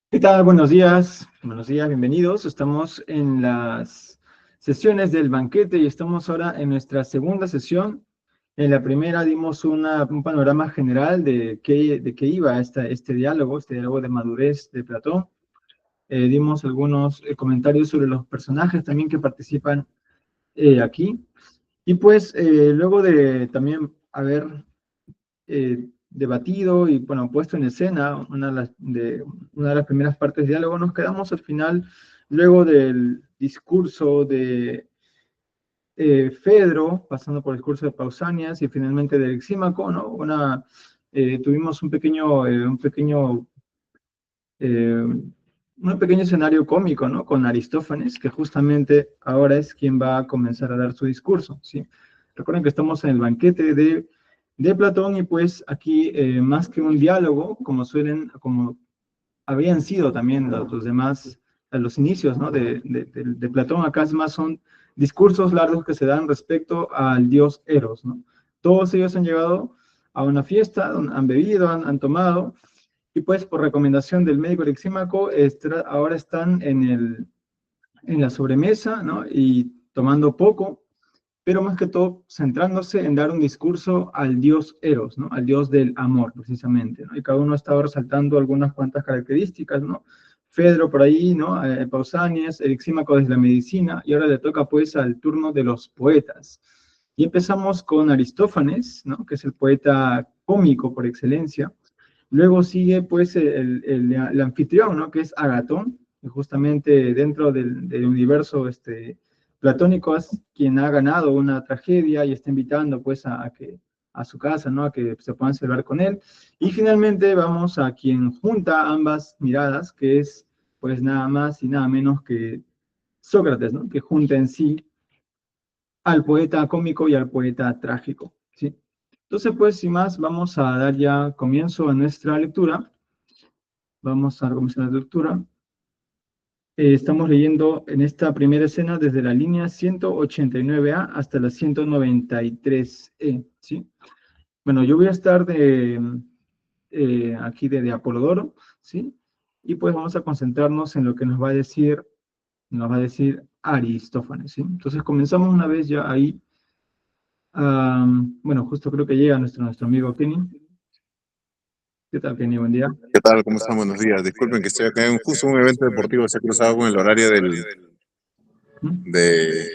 ¿Qué tal? Buenos días, bienvenidos. Estamos en las sesiones del banquete y estamos ahora en nuestra segunda sesión. En la primera dimos un panorama general de qué iba este diálogo de madurez de Platón. Dimos algunos comentarios sobre los personajes también que participan aquí. Y pues luego de también haber debatido y, bueno, puesto en escena una de las primeras partes del diálogo, nos quedamos al final, luego del discurso de Fedro, pasando por el discurso de Pausanias y finalmente de Lexímaco, ¿no? Tuvimos eh, un pequeño escenario cómico, ¿no? Con Aristófanes, que justamente ahora es quien va a comenzar a dar su discurso, ¿sí? Recuerden que estamos en el banquete de Platón y pues aquí, más que un diálogo, como habían sido también los demás, a los inicios, ¿no? De Platón, acá es más son discursos largos que se dan respecto al dios Eros, ¿no? Todos ellos han llegado a una fiesta, han bebido, han tomado, y pues por recomendación del médico lexímaco, ahora están en la sobremesa, ¿no? Y tomando poco, pero más que todo centrándose en dar un discurso al dios Eros, ¿no? Al dios del amor, precisamente, ¿no? Y cada uno estaba resaltando algunas cuantas características, ¿no? Fedro por ahí, ¿no? Pausanias, Erixímaco desde la medicina, y ahora le toca pues al turno de los poetas. Y empezamos con Aristófanes, ¿no? Que es el poeta cómico por excelencia. Luego sigue pues el anfitrión, ¿no? Que es Agatón, que justamente dentro del universo platónico es quien ha ganado una tragedia y está invitando pues a su casa, ¿no? A que se puedan celebrar con él. Y finalmente vamos a quien junta ambas miradas, que es pues nada más y nada menos que Sócrates, ¿no? Que junta en sí al poeta cómico y al poeta trágico, ¿sí? Entonces, pues, sin más, vamos a dar ya comienzo a nuestra lectura. Vamos a comenzar la lectura. Estamos leyendo en esta primera escena desde la línea 189A hasta la 193E, ¿sí? Bueno, yo voy a estar aquí de Apolodoro, ¿sí? Y pues vamos a concentrarnos en lo que nos va a decir Aristófanes, ¿sí? Entonces comenzamos una vez ya ahí. Bueno, justo creo que llega nuestro amigo Kenny. ¿Qué tal, Kenny? Buen día. ¿Qué tal? ¿Cómo están? Buenos días. Disculpen que estoy acá en justo un evento deportivo, se ha cruzado con el horario ¿Mm? de,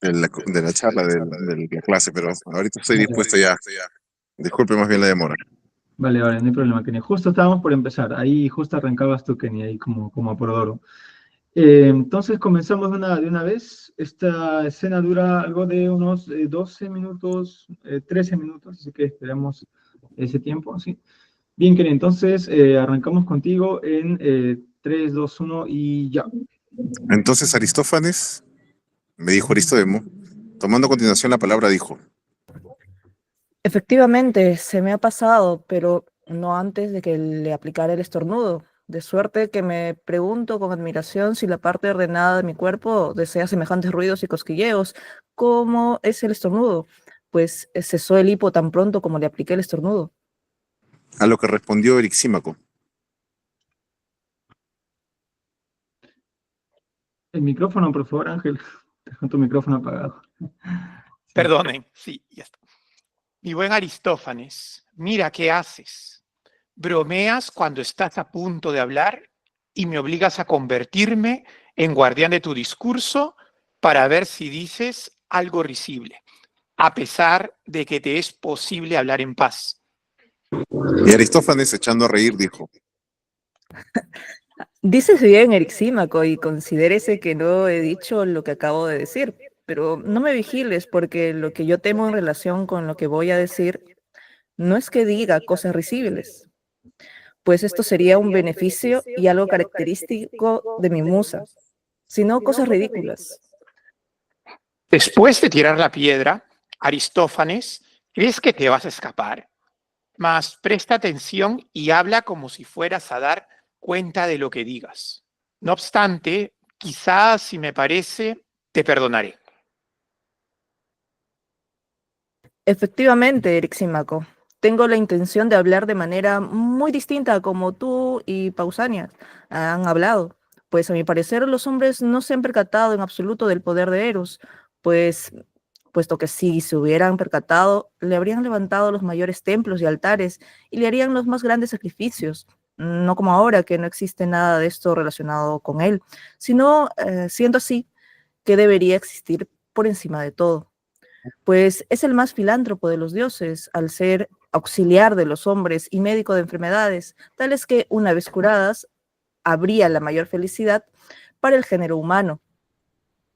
de la charla, de la clase, pero ahorita estoy Vale, dispuesto ya. Disculpen más bien la demora. vale, vale, no hay problema, Kenny. Justo estábamos por empezar. Ahí justo arrancabas tú, Kenny, ahí como Apolodoro. Entonces comenzamos de una vez. Esta escena dura algo de unos 12 minutos, 13 minutos, así que esperamos ese tiempo, ¿sí? Bien, Kenny, entonces arrancamos contigo en 3, 2, 1 y ya. Entonces Aristófanes, me dijo Aristodemo, tomando a continuación la palabra, dijo: Efectivamente, se me ha pasado, pero no antes de que le aplicara el estornudo. De suerte que me pregunto con admiración si la parte ordenada de mi cuerpo desea semejantes ruidos y cosquilleos. ¿Cómo es el estornudo? Pues cesó el hipo tan pronto como le apliqué el estornudo. a lo que respondió Erixímaco: El micrófono, por favor, Ángel. Deja tu micrófono apagado. Sí. Perdonen, sí, ya está. Mi buen Aristófanes, mira qué haces. Bromeas cuando estás a punto de hablar y me obligas a convertirme en guardián de tu discurso para ver si dices algo risible, a pesar de que te es posible hablar en paz. Y Aristófanes, echando a reír, dijo: Dices bien, Erixímaco, y considérese que no he dicho lo que acabo de decir, pero no me vigiles porque lo que yo temo en relación con lo que voy a decir no es que diga cosas risibles, pues esto sería un beneficio y algo característico de mi musa, sino cosas ridículas. Después de tirar la piedra, Aristófanes, crees que te vas a escapar, mas presta atención y habla como si fueras a dar cuenta de lo que digas. No obstante, quizás, si me parece, te perdonaré. Efectivamente, Erixímaco, tengo la intención de hablar de manera muy distinta a como tú y Pausanias han hablado. Pues a mi parecer los hombres no se han percatado en absoluto del poder de Eros, pues puesto que si se hubieran percatado, le habrían levantado los mayores templos y altares y le harían los más grandes sacrificios, no como ahora que no existe nada de esto relacionado con él, sino siendo así que debería existir por encima de todo, pues es el más filántropo de los dioses, al ser auxiliar de los hombres y médico de enfermedades, tales que, una vez curadas, habría la mayor felicidad para el género humano.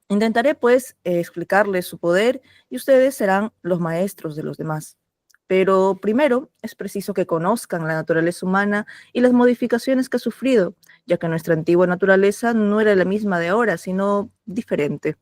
Intentaré, pues, explicarles su poder y ustedes serán los maestros de los demás. Pero primero es preciso que conozcan la naturaleza humana y las modificaciones que ha sufrido, ya que nuestra antigua naturaleza no era la misma de ahora, sino diferente.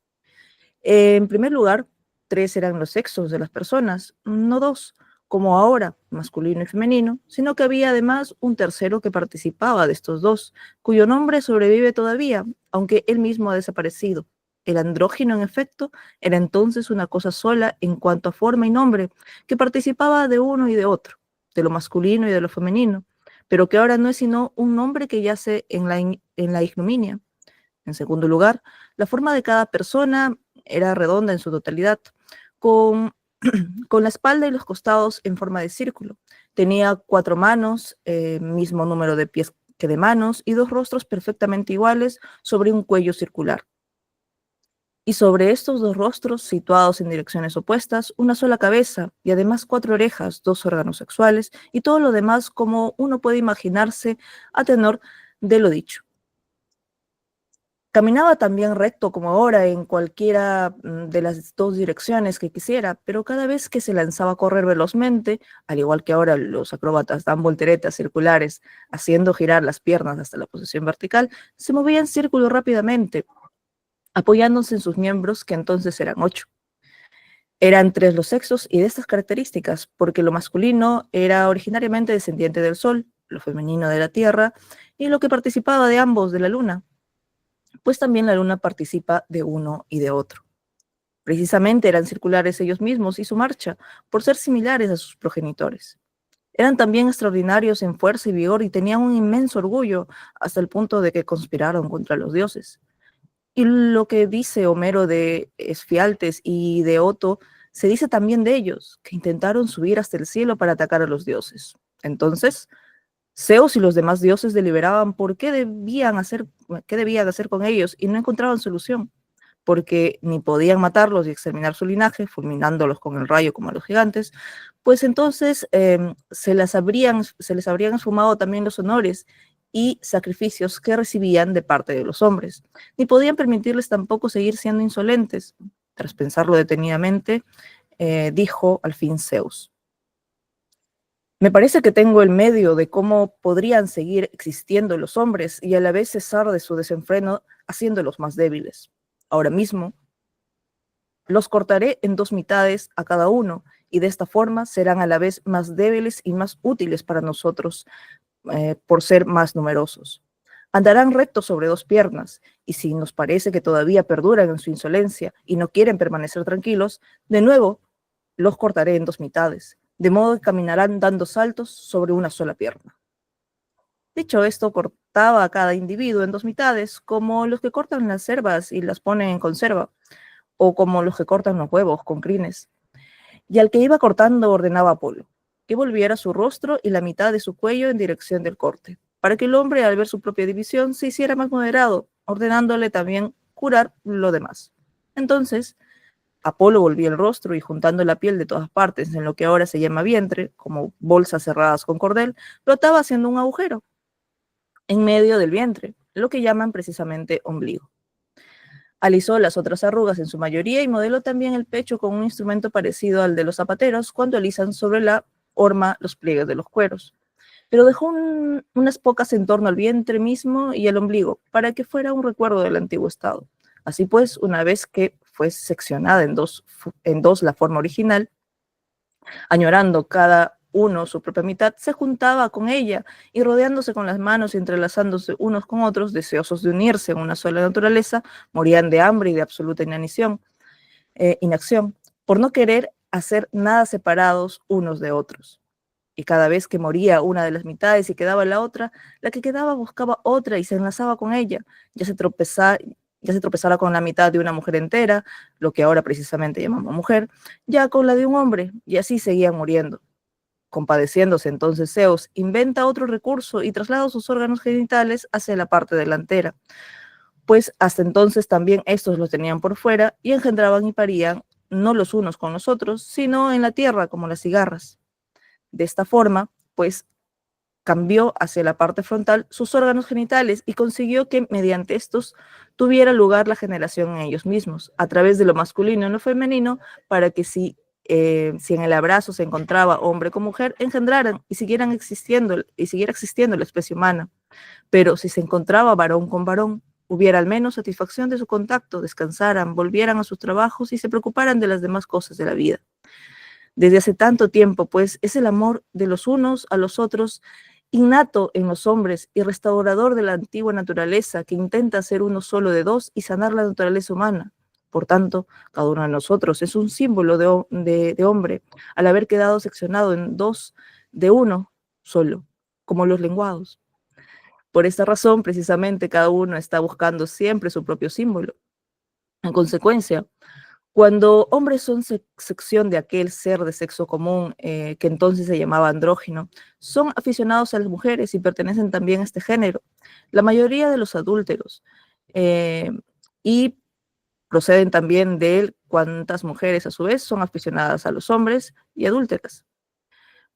En primer lugar, 3 eran los sexos de las personas, no 2, como ahora, masculino y femenino, sino que había además un tercero que participaba de estos 2, cuyo nombre sobrevive todavía, aunque él mismo ha desaparecido. El andrógino, en efecto, era entonces una cosa sola en cuanto a forma y nombre, que participaba de uno y de otro, de lo masculino y de lo femenino, pero que ahora no es sino un nombre que yace en la ignominia. En segundo lugar, la forma de cada persona era redonda en su totalidad, con, con la espalda y los costados en forma de círculo. Tenía 4 manos, mismo número de pies que de manos, y 2 rostros perfectamente iguales sobre un cuello circular. Y sobre estos 2 rostros, situados en direcciones opuestas, una sola cabeza, y además 4 orejas, 2 órganos sexuales, y todo lo demás como uno puede imaginarse a tenor de lo dicho. Caminaba también recto como ahora en cualquiera de las 2 direcciones que quisiera, pero cada vez que se lanzaba a correr velozmente, al igual que ahora los acróbatas dan volteretas circulares, haciendo girar las piernas hasta la posición vertical, se movía en círculo rápidamente, apoyándose en sus miembros, que entonces eran 8. Eran 3 los sexos y de estas características, porque lo masculino era originariamente descendiente del Sol, lo femenino de la Tierra, y lo que participaba de ambos de la Luna, pues también la luna participa de uno y de otro. Precisamente eran circulares ellos mismos y su marcha, por ser similares a sus progenitores. Eran también extraordinarios en fuerza y vigor y tenían un inmenso orgullo, hasta el punto de que conspiraron contra los dioses. Y lo que dice Homero de Esfialtes y de Oto, se dice también de ellos, que intentaron subir hasta el cielo para atacar a los dioses. Entonces, Zeus y los demás dioses deliberaban qué debían hacer con ellos y no encontraban solución, porque ni podían matarlos y exterminar su linaje, fulminándolos con el rayo como a los gigantes, pues entonces se les habrían esfumado también los honores y sacrificios que recibían de parte de los hombres, ni podían permitirles tampoco seguir siendo insolentes. Tras pensarlo detenidamente, dijo al fin Zeus: me parece que tengo el medio de cómo podrían seguir existiendo los hombres y a la vez cesar de su desenfreno, haciéndolos más débiles. Ahora mismo los cortaré en 2 mitades a cada uno, y de esta forma serán a la vez más débiles y más útiles para nosotros, por ser más numerosos. Andarán rectos sobre 2 piernas, y si nos parece que todavía perduran en su insolencia y no quieren permanecer tranquilos, de nuevo los cortaré en 2 mitades, de modo que caminarán dando saltos sobre una sola pierna. Dicho esto, cortaba a cada individuo en 2 mitades, como los que cortan las cervas y las ponen en conserva, o como los que cortan los huevos con crines. Y al que iba cortando ordenaba a Apolo que volviera su rostro y la mitad de su cuello en dirección del corte, para que el hombre, al ver su propia división, se hiciera más moderado, ordenándole también curar lo demás. Entonces, Apolo volvía el rostro y, juntando la piel de todas partes en lo que ahora se llama vientre, como bolsas cerradas con cordel, lo ataba haciendo un agujero en medio del vientre, lo que llaman precisamente ombligo. Alisó las otras arrugas en su mayoría y modeló también el pecho con un instrumento parecido al de los zapateros cuando alisan sobre la horma los pliegues de los cueros. Pero dejó unas pocas en torno al vientre mismo y el ombligo, para que fuera un recuerdo del antiguo estado. Así pues, una vez que fue seccionada en dos la forma original, añorando cada uno su propia mitad, se juntaba con ella y rodeándose con las manos y entrelazándose unos con otros, deseosos de unirse en una sola naturaleza, morían de hambre y de absoluta inacción, por no querer hacer nada separados unos de otros. y cada vez que moría una de las mitades y quedaba la otra, la que quedaba buscaba otra y se enlazaba con ella, ya se tropezara con la mitad de una mujer entera, lo que ahora precisamente llamamos mujer, ya con la de un hombre, y así seguían muriendo. Compadeciéndose entonces Zeus, inventa otro recurso y traslada sus órganos genitales hacia la parte delantera, pues hasta entonces también estos los tenían por fuera y engendraban y parían no los unos con los otros, sino en la tierra como las cigarras. De esta forma, pues cambió hacia la parte frontal sus órganos genitales y consiguió que mediante estos tuviera lugar la generación en ellos mismos, a través de lo masculino en lo femenino, para que si en el abrazo se encontraba hombre con mujer, engendraran y siguiera existiendo la especie humana. Pero si se encontraba varón con varón, hubiera al menos satisfacción de su contacto, descansaran, volvieran a sus trabajos y se preocuparan de las demás cosas de la vida. Desde hace tanto tiempo, pues, es el amor de los unos a los otros innato en los hombres y restaurador de la antigua naturaleza que intenta ser uno solo de dos y sanar la naturaleza humana. Por tanto, cada uno de nosotros es un símbolo de hombre al haber quedado seccionado en dos de uno solo, como los lenguados. Por esta razón, precisamente, cada uno está buscando siempre su propio símbolo. En consecuencia, cuando hombres son sección de aquel ser de sexo común, que entonces se llamaba andrógino, son aficionados a las mujeres y pertenecen también a este género. La mayoría de los adúlteros, y proceden también de él cuantas mujeres a su vez son aficionadas a los hombres y adúlteras.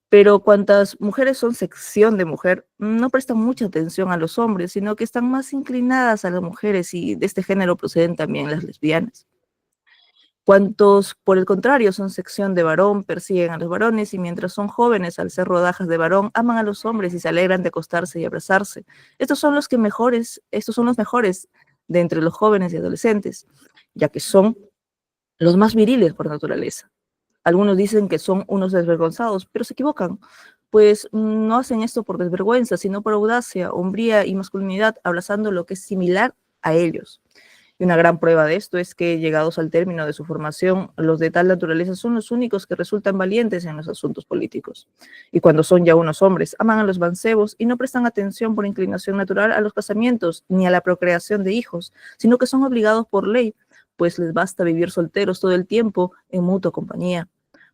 Pero cuantas mujeres son sección de mujer, no prestan mucha atención a los hombres, sino que están más inclinadas a las mujeres y de este género proceden también las lesbianas. Cuantos, por el contrario, son sección de varón, persiguen a los varones y mientras son jóvenes, al ser rodajas de varón, aman a los hombres y se alegran de acostarse y abrazarse. Estos son los mejores de entre los jóvenes y adolescentes, ya que son los más viriles por naturaleza. Algunos dicen que son unos desvergonzados, pero se equivocan, pues no hacen esto por desvergüenza, sino por audacia, hombría y masculinidad, abrazando lo que es similar a ellos. Y una gran prueba de esto es que, llegados al término de su formación, los de tal naturaleza son los únicos que resultan valientes en los asuntos políticos. Y cuando son ya unos hombres, aman a los mancebos y no prestan atención por inclinación natural a los casamientos ni a la procreación de hijos, sino que son obligados por ley, pues les basta vivir solteros todo el tiempo en mutua compañía.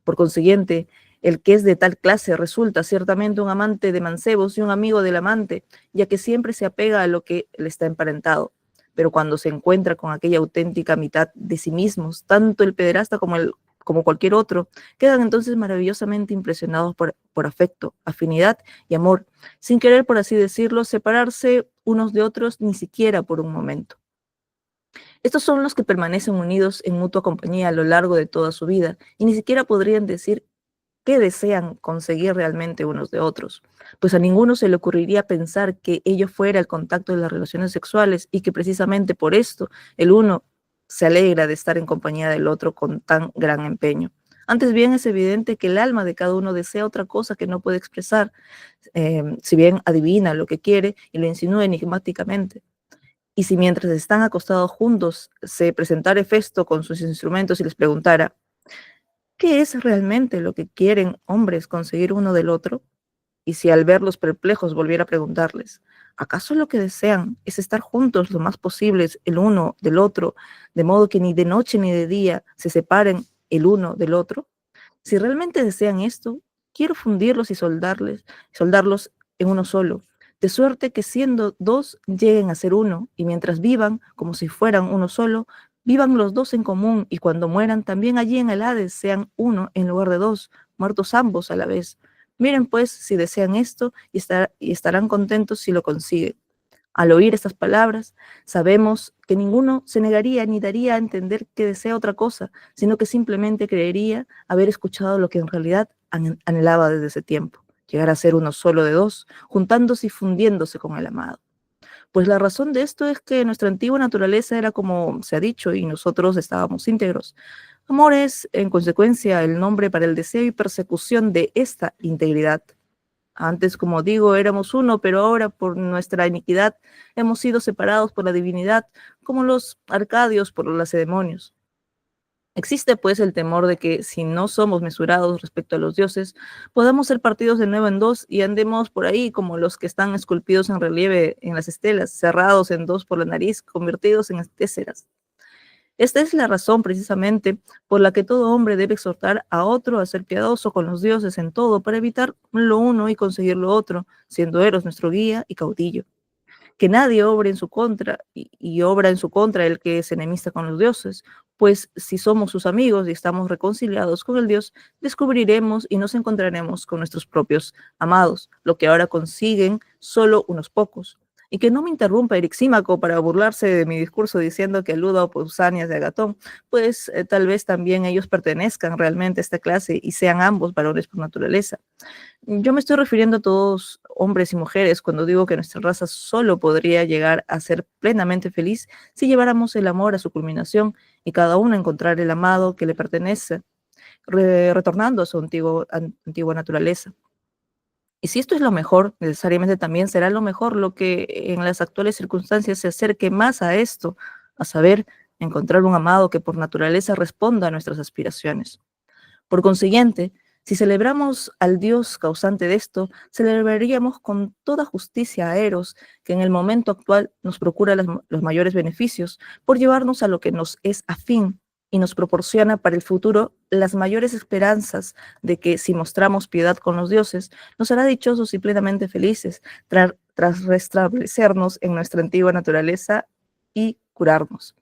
Por consiguiente, el que es de tal clase resulta ciertamente un amante de mancebos y un amigo del amante, ya que siempre se apega a lo que le está emparentado. Pero cuando se encuentra con aquella auténtica mitad de sí mismos, tanto el pederasta como cualquier otro, quedan entonces maravillosamente impresionados por afecto, afinidad y amor, sin querer, por así decirlo, separarse unos de otros ni siquiera por un momento. Estos son los que permanecen unidos en mutua compañía a lo largo de toda su vida y ni siquiera podrían decir qué desean conseguir realmente unos de otros, pues a ninguno se le ocurriría pensar que ello fuera el contacto de las relaciones sexuales y que precisamente por esto el uno se alegra de estar en compañía del otro con tan gran empeño. Antes bien es evidente que el alma de cada uno desea otra cosa que no puede expresar, si bien adivina lo que quiere y lo insinúa enigmáticamente. Y si mientras están acostados juntos se presentara Hefesto con sus instrumentos y les preguntara, ¿qué es realmente lo que quieren hombres conseguir uno del otro? Y si al verlos perplejos volviera a preguntarles, ¿acaso lo que desean es estar juntos lo más posibles el uno del otro, de modo que ni de noche ni de día se separen el uno del otro? Si realmente desean esto, quiero fundirlos y soldarlos en uno solo, de suerte que siendo dos lleguen a ser uno, y mientras vivan como si fueran uno solo, vivan los dos en común, y cuando mueran también allí en el Hades sean uno en lugar de dos, muertos ambos a la vez. Miren pues si desean esto y estarán contentos si lo consiguen. Al oír estas palabras, sabemos que ninguno se negaría ni daría a entender que desea otra cosa, sino que simplemente creería haber escuchado lo que en realidad anhelaba desde ese tiempo, llegar a ser uno solo de dos, juntándose y fundiéndose con el amado. Pues la razón de esto es que nuestra antigua naturaleza era como se ha dicho y nosotros estábamos íntegros. Amor es, en consecuencia, el nombre para el deseo y persecución de esta integridad. Antes, como digo, éramos uno, pero ahora por nuestra iniquidad hemos sido separados por la divinidad, como los arcadios por los lacedemonios. Existe pues el temor de que si no somos mesurados respecto a los dioses, podamos ser partidos de nuevo en dos y andemos por ahí como los que están esculpidos en relieve en las estelas, cerrados en dos por la nariz, convertidos en téseras. Esta es la razón precisamente por la que todo hombre debe exhortar a otro a ser piadoso con los dioses en todo para evitar lo uno y conseguir lo otro, siendo Eros nuestro guía y caudillo. Que nadie obre en su contra y obra en su contra el que es enemista con los dioses, pues si somos sus amigos y estamos reconciliados con el Dios, descubriremos y nos encontraremos con nuestros propios amados, lo que ahora consiguen solo unos pocos. Y que no me interrumpa Erixímaco para burlarse de mi discurso diciendo que aludo a Pausanias de Agatón, pues tal vez también ellos pertenezcan realmente a esta clase y sean ambos varones por naturaleza. Yo me estoy refiriendo a todos hombres y mujeres cuando digo que nuestra raza solo podría llegar a ser plenamente feliz si lleváramos el amor a su culminación y cada uno encontrar el amado que le pertenece, retornando a su antigua naturaleza. Y si esto es lo mejor, necesariamente también será lo mejor lo que en las actuales circunstancias se acerque más a esto, a saber, encontrar un amado que por naturaleza responda a nuestras aspiraciones. Por consiguiente, si celebramos al Dios causante de esto, celebraríamos con toda justicia a Eros, que en el momento actual nos procura los mayores beneficios, por llevarnos a lo que nos es afín y nos proporciona para el futuro las mayores esperanzas de que si mostramos piedad con los dioses, nos hará dichosos y plenamente felices, tras restablecernos en nuestra antigua naturaleza y curarnos.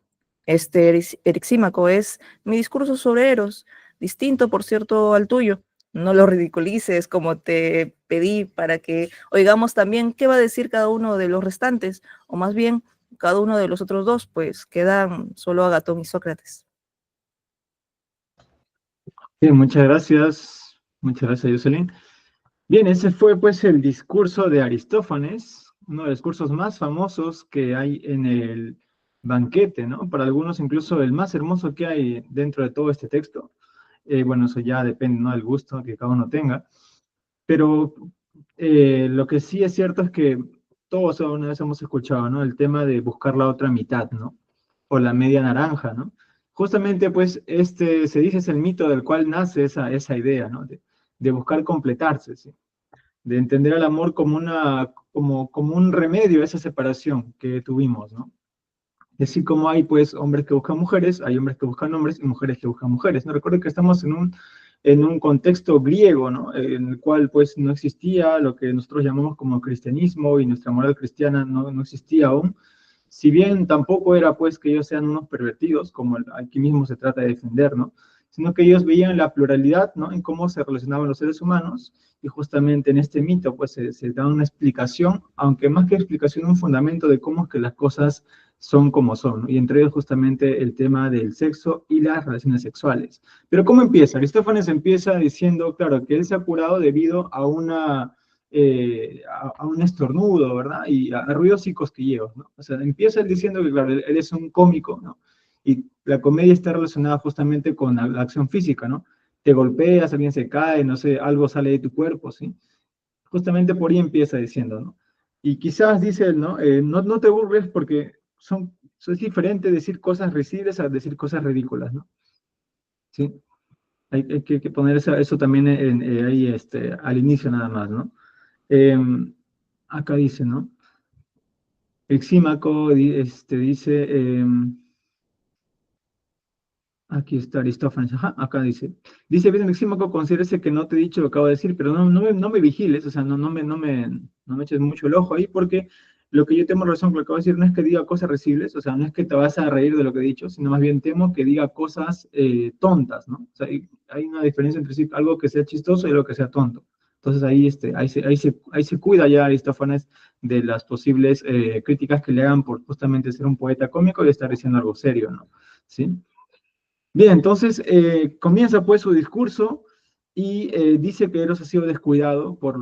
Este Erixímaco es mi discurso sobre Eros, distinto, por cierto, al tuyo. No lo ridiculices como te pedí para que oigamos también qué va a decir cada uno de los restantes, o más bien cada uno de los otros dos, pues quedan solo Agatón y Sócrates. Bien, muchas gracias, Jocelyn. Bien, ese fue pues el discurso de Aristófanes, uno de los discursos más famosos que hay en el banquete, ¿no? Para algunos incluso el más hermoso que hay dentro de todo este texto. Bueno, eso ya depende, ¿no? Del gusto que cada uno tenga. Pero lo que sí es cierto es que todos alguna vez hemos escuchado, ¿no? El tema de buscar la otra mitad, ¿no? O la media naranja, ¿no? Justamente, pues, se dice es el mito del cual nace esa idea, ¿no? De buscar completarse, ¿sí? De entender al amor como como un remedio a esa separación que tuvimos, ¿no? Así como hay, pues, hombres que buscan mujeres, hay hombres que buscan hombres y mujeres que buscan mujeres, ¿no? Recuerden que estamos en un contexto griego, ¿no? En el cual, pues, no existía lo que nosotros llamamos como cristianismo y nuestra moral cristiana no existía aún. Si bien tampoco era, pues, que ellos sean unos pervertidos, como aquí mismo se trata de defender, ¿no? Sino que ellos veían la pluralidad, ¿no? En cómo se relacionaban los seres humanos, y justamente en este mito, pues, se da una explicación, aunque más que explicación, un fundamento de cómo es que las cosas son como son, ¿no? Y entre ellos justamente el tema del sexo y las relaciones sexuales. Pero ¿cómo empieza? Aristófanes empieza diciendo, claro, que él se ha curado debido a a un estornudo, ¿verdad? Y a ruidos y cosquilleos, ¿no? O sea, empieza él diciendo que, claro, él es un cómico, ¿no? Y la comedia está relacionada justamente con la acción física, ¿no? Te golpeas, alguien se cae, no sé, algo sale de tu cuerpo, ¿sí? Justamente por ahí empieza diciendo, ¿no? Y quizás dice él, ¿no? No te burles porque es diferente decir cosas risibles a decir cosas ridículas, ¿no? ¿Sí? Hay que poner eso también ahí al inicio nada más, ¿no? Acá dice, ¿no? Exímaco dice, aquí está Aristófanes, ajá, acá dice bien Exímaco, considérese que no te he dicho lo que acabo de decir, pero no me vigiles, o sea, no me eches mucho el ojo ahí, porque lo que yo temo razón con lo que acabo de decir no es que diga cosas risibles, o sea, no es que te vas a reír de lo que he dicho, sino más bien temo que diga cosas tontas, ¿no? O sea, hay una diferencia entre sí, algo que sea chistoso y algo que sea tonto. Entonces ahí se cuida ya Aristófanes de las posibles críticas que le hagan por justamente ser un poeta cómico y estar diciendo algo serio, ¿no? ¿Sí? Bien, entonces comienza pues su discurso y dice que Eros ha sido descuidado por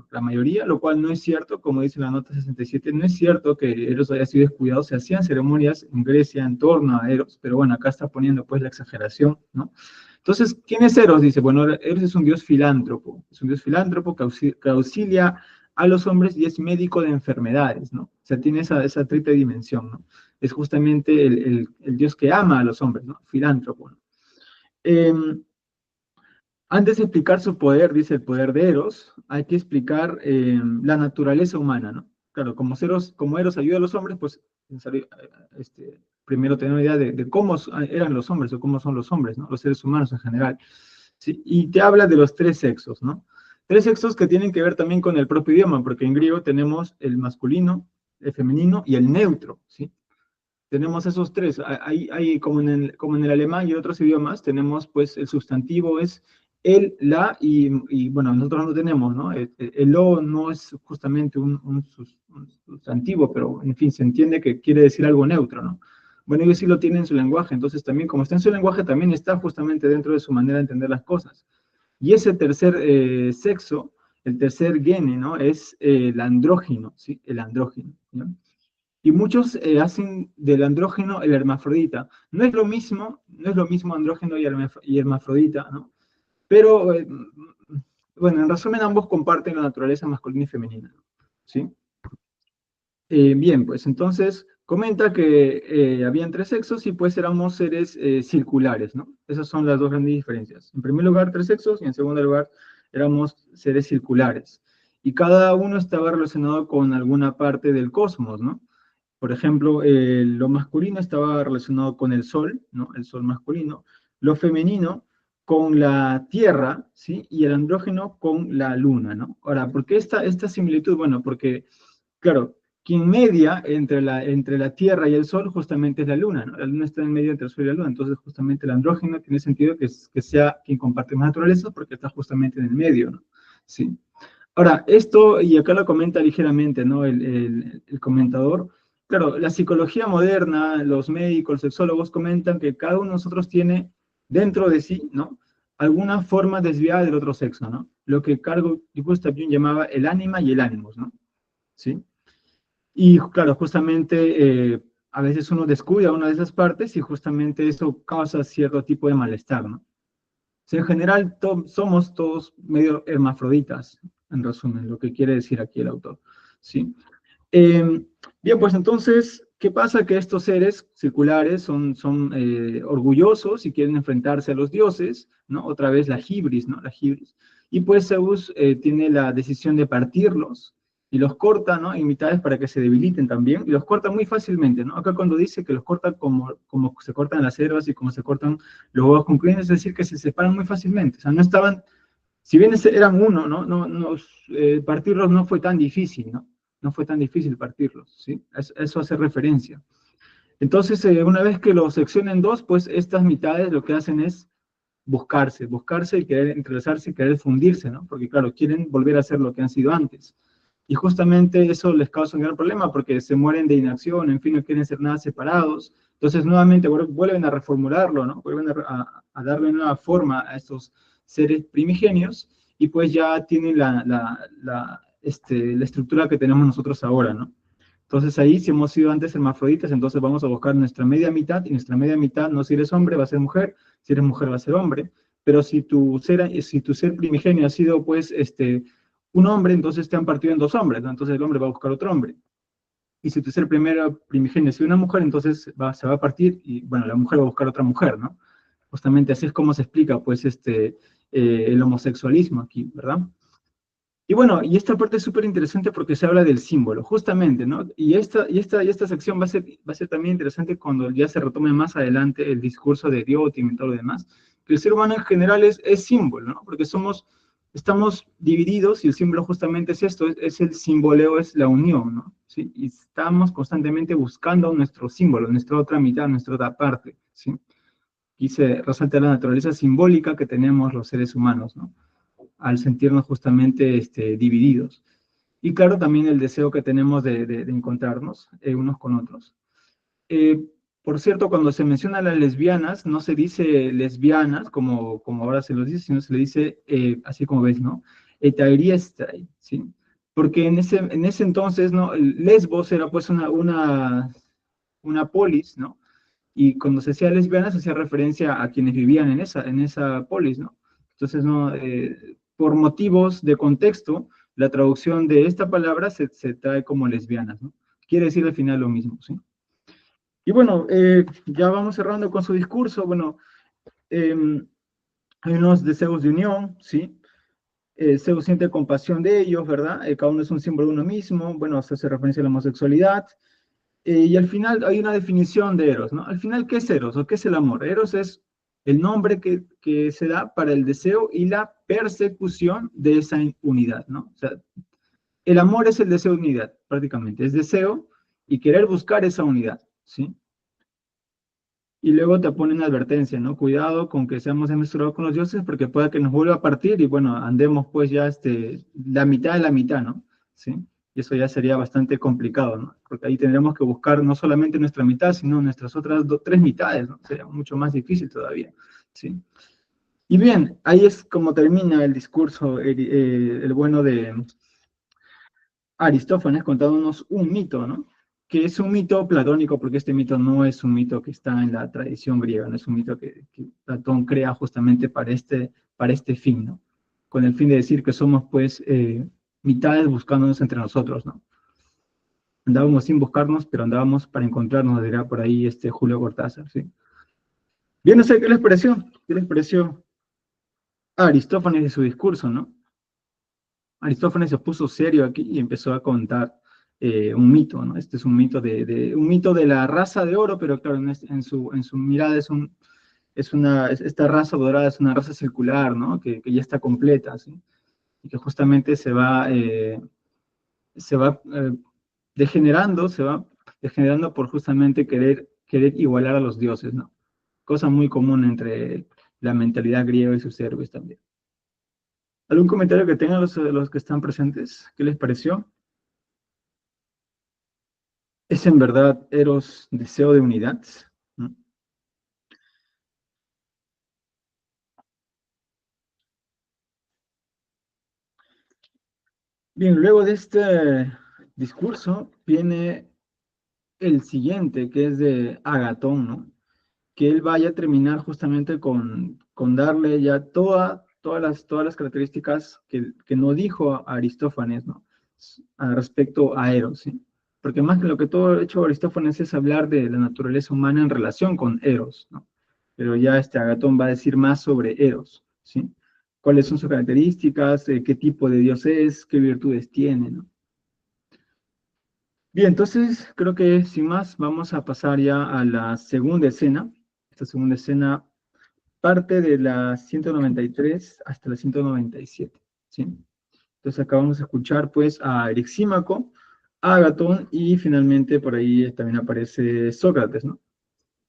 la mayoría, lo cual no es cierto, como dice la nota 67, no es cierto que Eros haya sido descuidado, se hacían ceremonias en Grecia en torno a Eros, pero bueno, acá está poniendo pues la exageración, ¿no? Entonces, ¿quién es Eros? Dice, bueno, Eros es un dios filántropo que auxilia a los hombres y es médico de enfermedades, ¿no? O sea, tiene esa triple dimensión, ¿no? Es justamente el dios que ama a los hombres, ¿no? Filántropo, ¿no? Antes de explicar su poder, dice el poder de Eros, hay que explicar la naturaleza humana, ¿no? Claro, como Eros ayuda a los hombres, pues primero tener una idea de cómo eran los hombres o cómo son los hombres, ¿no? Los seres humanos en general. ¿Sí? Y te habla de los tres sexos, ¿no? Tres sexos que tienen que ver también con el propio idioma, porque en griego tenemos el masculino, el femenino y el neutro, ¿sí? Tenemos esos tres. Hay como en el alemán y otros idiomas, tenemos pues el sustantivo es el, la, y bueno, nosotros no tenemos, ¿no? El lo no es justamente un sustantivo, pero en fin, se entiende que quiere decir algo neutro, ¿no? Bueno, ellos sí lo tienen en su lenguaje, entonces también, como está en su lenguaje, también está justamente dentro de su manera de entender las cosas. Y ese tercer sexo, el tercer gene, ¿no? Es el andrógino, ¿sí? El andrógino, ¿no? Y muchos hacen del andrógeno el hermafrodita. No es lo mismo, no es lo mismo andrógeno y hermafrodita, ¿no? Pero, bueno, en resumen, ambos comparten la naturaleza masculina y femenina, ¿sí? Bien, pues entonces comenta que habían tres sexos y pues éramos seres circulares, ¿no? Esas son las dos grandes diferencias. En primer lugar, tres sexos y en segundo lugar, éramos seres circulares. Y cada uno estaba relacionado con alguna parte del cosmos, ¿no? Por ejemplo, lo masculino estaba relacionado con el sol, ¿no? El sol masculino. Lo femenino con la tierra, ¿sí? Y el andrógeno con la luna, ¿no? Ahora, ¿por qué esta similitud? Bueno, porque, claro, quien media entre la tierra y el sol justamente es la luna, ¿no? La luna está en medio entre el sol y la luna, entonces justamente el andrógeno tiene sentido que sea quien comparte más naturaleza porque está justamente en el medio, ¿no? Sí. Ahora, esto, y acá lo comenta ligeramente, ¿no? El comentador. Claro, la psicología moderna, los médicos, los sexólogos comentan que cada uno de nosotros tiene dentro de sí, ¿no? Alguna forma desviada del otro sexo, ¿no? Lo que Carl Gustav Jung llamaba el ánima y el ánimos, ¿no? ¿Sí? Y claro, justamente a veces uno descuida una de esas partes y justamente eso causa cierto tipo de malestar, ¿no? O sea, en general somos todos medio hermafroditas, en resumen, lo que quiere decir aquí el autor, ¿sí? Bien, pues entonces, ¿qué pasa? Que estos seres circulares son orgullosos y quieren enfrentarse a los dioses, ¿no? Otra vez la hibris, ¿no? La hibris. Y pues Zeus tiene la decisión de partirlos y los corta, ¿no? En mitades para que se debiliten también, y los corta muy fácilmente, ¿no? Acá cuando dice que los corta como se cortan las herbas y como se cortan los huevos con crin, es decir, que se separan muy fácilmente, o sea, no estaban, si bien eran uno, ¿no? Partirlos no fue tan difícil, ¿no? No fue tan difícil partirlos, ¿sí? Eso hace referencia. Entonces, una vez que los seccionen en dos, pues estas mitades lo que hacen es buscarse y querer entrelazarse y querer fundirse, ¿no? Porque, claro, quieren volver a ser lo que han sido antes. Y justamente eso les causa un gran problema porque se mueren de inacción, en fin, no quieren ser nada separados. Entonces, nuevamente vuelven a reformularlo, ¿no? Vuelven a darle nueva forma a estos seres primigenios y pues ya tienen la estructura que tenemos nosotros ahora, ¿no? Entonces ahí, si hemos sido antes hermafroditas, entonces vamos a buscar nuestra media mitad, y nuestra media mitad, no si eres hombre, va a ser mujer, si eres mujer, va a ser hombre, pero si tu ser primigenio ha sido, pues, un hombre, entonces te han partido en dos hombres, ¿no? Entonces el hombre va a buscar otro hombre. Y si tu ser primigenio ha sido una mujer, entonces se va a partir, y bueno, la mujer va a buscar otra mujer, ¿no? Justamente así es como se explica, pues, el homosexualismo aquí, ¿verdad? Y bueno, y esta parte es súper interesante porque se habla del símbolo, justamente, ¿no? Y esta sección va a ser también interesante cuando ya se retome más adelante el discurso de Diótima y todo lo demás, que el ser humano en general es símbolo, ¿no? Porque estamos divididos y el símbolo justamente es esto, es el simboleo, es la unión, ¿no? ¿Sí? Y estamos constantemente buscando nuestro símbolo, nuestra otra mitad, nuestra otra parte, ¿sí? Y se resalta la naturaleza simbólica que tenemos los seres humanos, ¿no? Al sentirnos justamente divididos. Y claro, también el deseo que tenemos de encontrarnos unos con otros. Por cierto, cuando se menciona a las lesbianas, no se dice lesbianas, como ahora se los dice, sino se le dice, así como ves, ¿no? Etairiestai, ¿sí? Porque en ese entonces, ¿no? Lesbos era pues una polis, ¿no? Y cuando se decía lesbianas, se hacía referencia a quienes vivían en esa polis, ¿no? Entonces, ¿no? Por motivos de contexto, la traducción de esta palabra se trae como lesbianas, ¿no? Quiere decir al final lo mismo, ¿sí? Y bueno, ya vamos cerrando con su discurso. Bueno, hay unos deseos de unión, ¿sí? Zeus siente compasión de ellos, ¿verdad? Cada uno es un símbolo de uno mismo, bueno, se hace referencia a la homosexualidad, y al final hay una definición de Eros, ¿no? Al final, ¿qué es Eros o qué es el amor? Eros es el nombre que se da para el deseo y la persecución de esa unidad, ¿no? O sea, el amor es el deseo de unidad, prácticamente, es deseo y querer buscar esa unidad, ¿sí? Y luego te ponen advertencia, ¿no? Cuidado con que seamos desmesurados con los dioses porque puede que nos vuelva a partir y bueno, andemos pues ya la mitad de la mitad, ¿no? ¿Sí? Y eso ya sería bastante complicado, ¿no? Porque ahí tendríamos que buscar no solamente nuestra mitad, sino nuestras otras tres mitades, ¿no? Sería mucho más difícil todavía, ¿sí? Y bien, ahí es como termina el discurso, el bueno de Aristófanes contándonos un mito, ¿no? Que es un mito platónico, porque este mito no es un mito que está en la tradición griega, no es un mito que Platón crea justamente para este fin, ¿no? Con el fin de decir que somos, pues, mitades buscándonos entre nosotros, ¿no? Andábamos sin buscarnos, pero andábamos para encontrarnos, dirá por ahí Julio Cortázar, ¿sí? Bien, no sé, ¿qué les pareció? ¿Qué les pareció a Aristófanes de su discurso, ¿no? Aristófanes se puso serio aquí y empezó a contar un mito, ¿no? Este es un mito un mito de la raza de oro, pero claro, en su mirada esta raza dorada es una raza circular, ¿no? Que ya está completa, ¿sí? Y que justamente se va degenerando por justamente querer igualar a los dioses, ¿no? Cosa muy común entre la mentalidad griega y sus héroes también. ¿Algún comentario que tengan los que están presentes? ¿Qué les pareció? ¿Es en verdad Eros deseo de unidad? ¿No? Bien, luego de este discurso viene el siguiente, que es de Agatón, ¿no? Que él vaya a terminar justamente con darle ya todas las características que no dijo a Aristófanes, ¿no? Respecto a Eros, ¿sí? Porque más que lo que todo ha hecho Aristófanes es hablar de la naturaleza humana en relación con Eros, ¿no? Pero ya Agatón va a decir más sobre Eros, ¿sí? Cuáles son sus características, qué tipo de dios es, qué virtudes tiene, ¿no? Bien, entonces creo que sin más vamos a pasar ya a la segunda escena. Esta segunda escena parte de la 193 hasta la 197, ¿sí? Entonces acá vamos a escuchar pues a Erixímaco, a Agatón y finalmente por ahí también aparece Sócrates, ¿no?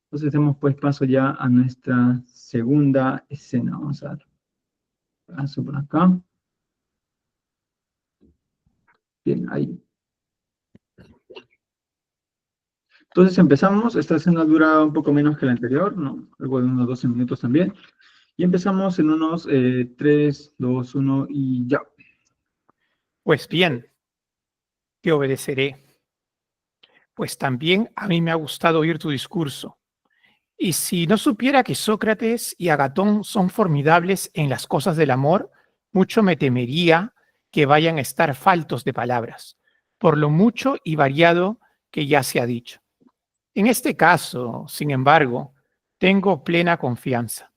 Entonces demos pues paso ya a nuestra segunda escena. Vamos a dar paso por acá. Bien, ahí. Entonces empezamos, esta escena dura un poco menos que la anterior, ¿no? Algo de unos 12 minutos también. Y empezamos en unos 3, 2, 1 y ya. Pues bien, te obedeceré, pues también a mí me ha gustado oír tu discurso. Y si no supiera que Sócrates y Agatón son formidables en las cosas del amor, mucho me temería que vayan a estar faltos de palabras, por lo mucho y variado que ya se ha dicho. En este caso, sin embargo, tengo plena confianza.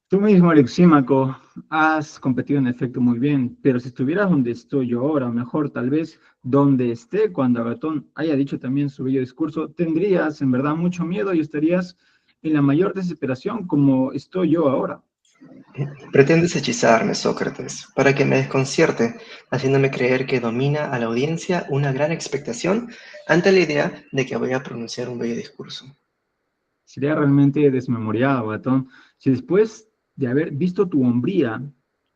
Tú mismo, Alexímaco, has competido en efecto muy bien, pero si estuvieras donde estoy yo ahora, o mejor, tal vez donde esté cuando Agatón haya dicho también su bello discurso, tendrías en verdad mucho miedo y estarías en la mayor desesperación como estoy yo ahora. Pretendes hechizarme, Sócrates, para que me desconcierte, haciéndome creer que domina a la audiencia una gran expectación ante la idea de que voy a pronunciar un bello discurso. Sería realmente desmemoriado, Agatón, si después de haber visto tu hombría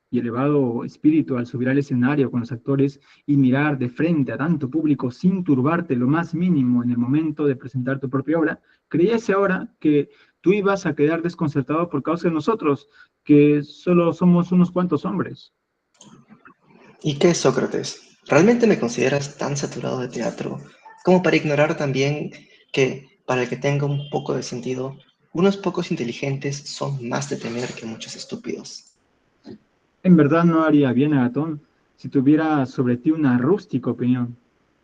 y elevado espíritu al subir al escenario con los actores y mirar de frente a tanto público sin turbarte lo más mínimo en el momento de presentar tu propia obra, creyese ahora que tú ibas a quedar desconcertado por causa de nosotros, que solo somos unos cuantos hombres. ¿Y qué, Sócrates? ¿Realmente me consideras tan saturado de teatro como para ignorar también que, para el que tenga un poco de sentido, unos pocos inteligentes son más de temer que muchos estúpidos? En verdad no haría bien, Agatón, si tuviera sobre ti una rústica opinión,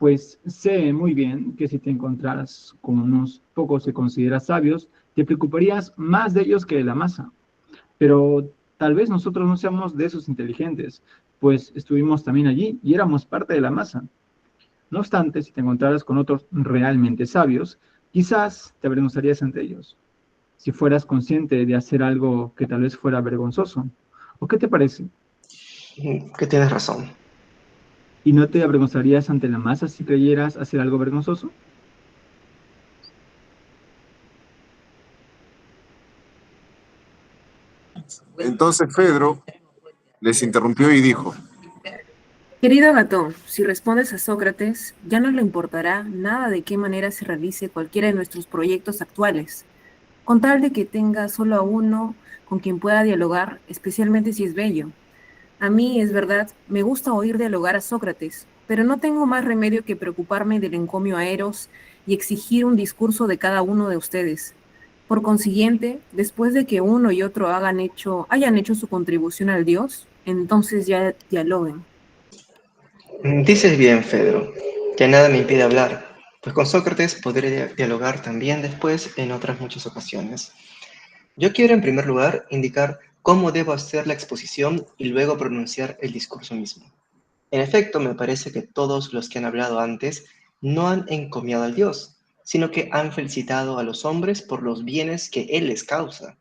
Pues sé muy bien que si te encontraras con unos pocos que consideras sabios, te preocuparías más de ellos que de la masa. Pero tal vez nosotros no seamos de esos inteligentes, pues estuvimos también allí y éramos parte de la masa. No obstante, si te encontraras con otros realmente sabios, quizás te avergonzarías ante ellos, si fueras consciente de hacer algo que tal vez fuera vergonzoso. ¿O qué te parece? Que tienes razón. ¿Y no te avergonzarías ante la masa si creyeras hacer algo vergonzoso? Entonces Pedro les interrumpió y dijo, Querido Platón, si respondes a Sócrates, ya no le importará nada de qué manera se realice cualquiera de nuestros proyectos actuales, con tal de que tenga solo a uno con quien pueda dialogar, especialmente si es bello. A mí, es verdad, me gusta oír dialogar a Sócrates, pero no tengo más remedio que preocuparme del encomio a Eros y exigir un discurso de cada uno de ustedes. Por consiguiente, después de que uno y otro hayan hecho su contribución al dios, entonces ya dialoguen. Dices bien, Fedro, que nada me impide hablar, pues con Sócrates podré dialogar también después en otras muchas ocasiones. Yo quiero en primer lugar indicar cómo debo hacer la exposición y luego pronunciar el discurso mismo. En efecto, me parece que todos los que han hablado antes no han encomiado al Dios, sino que han felicitado a los hombres por los bienes que Él les causa,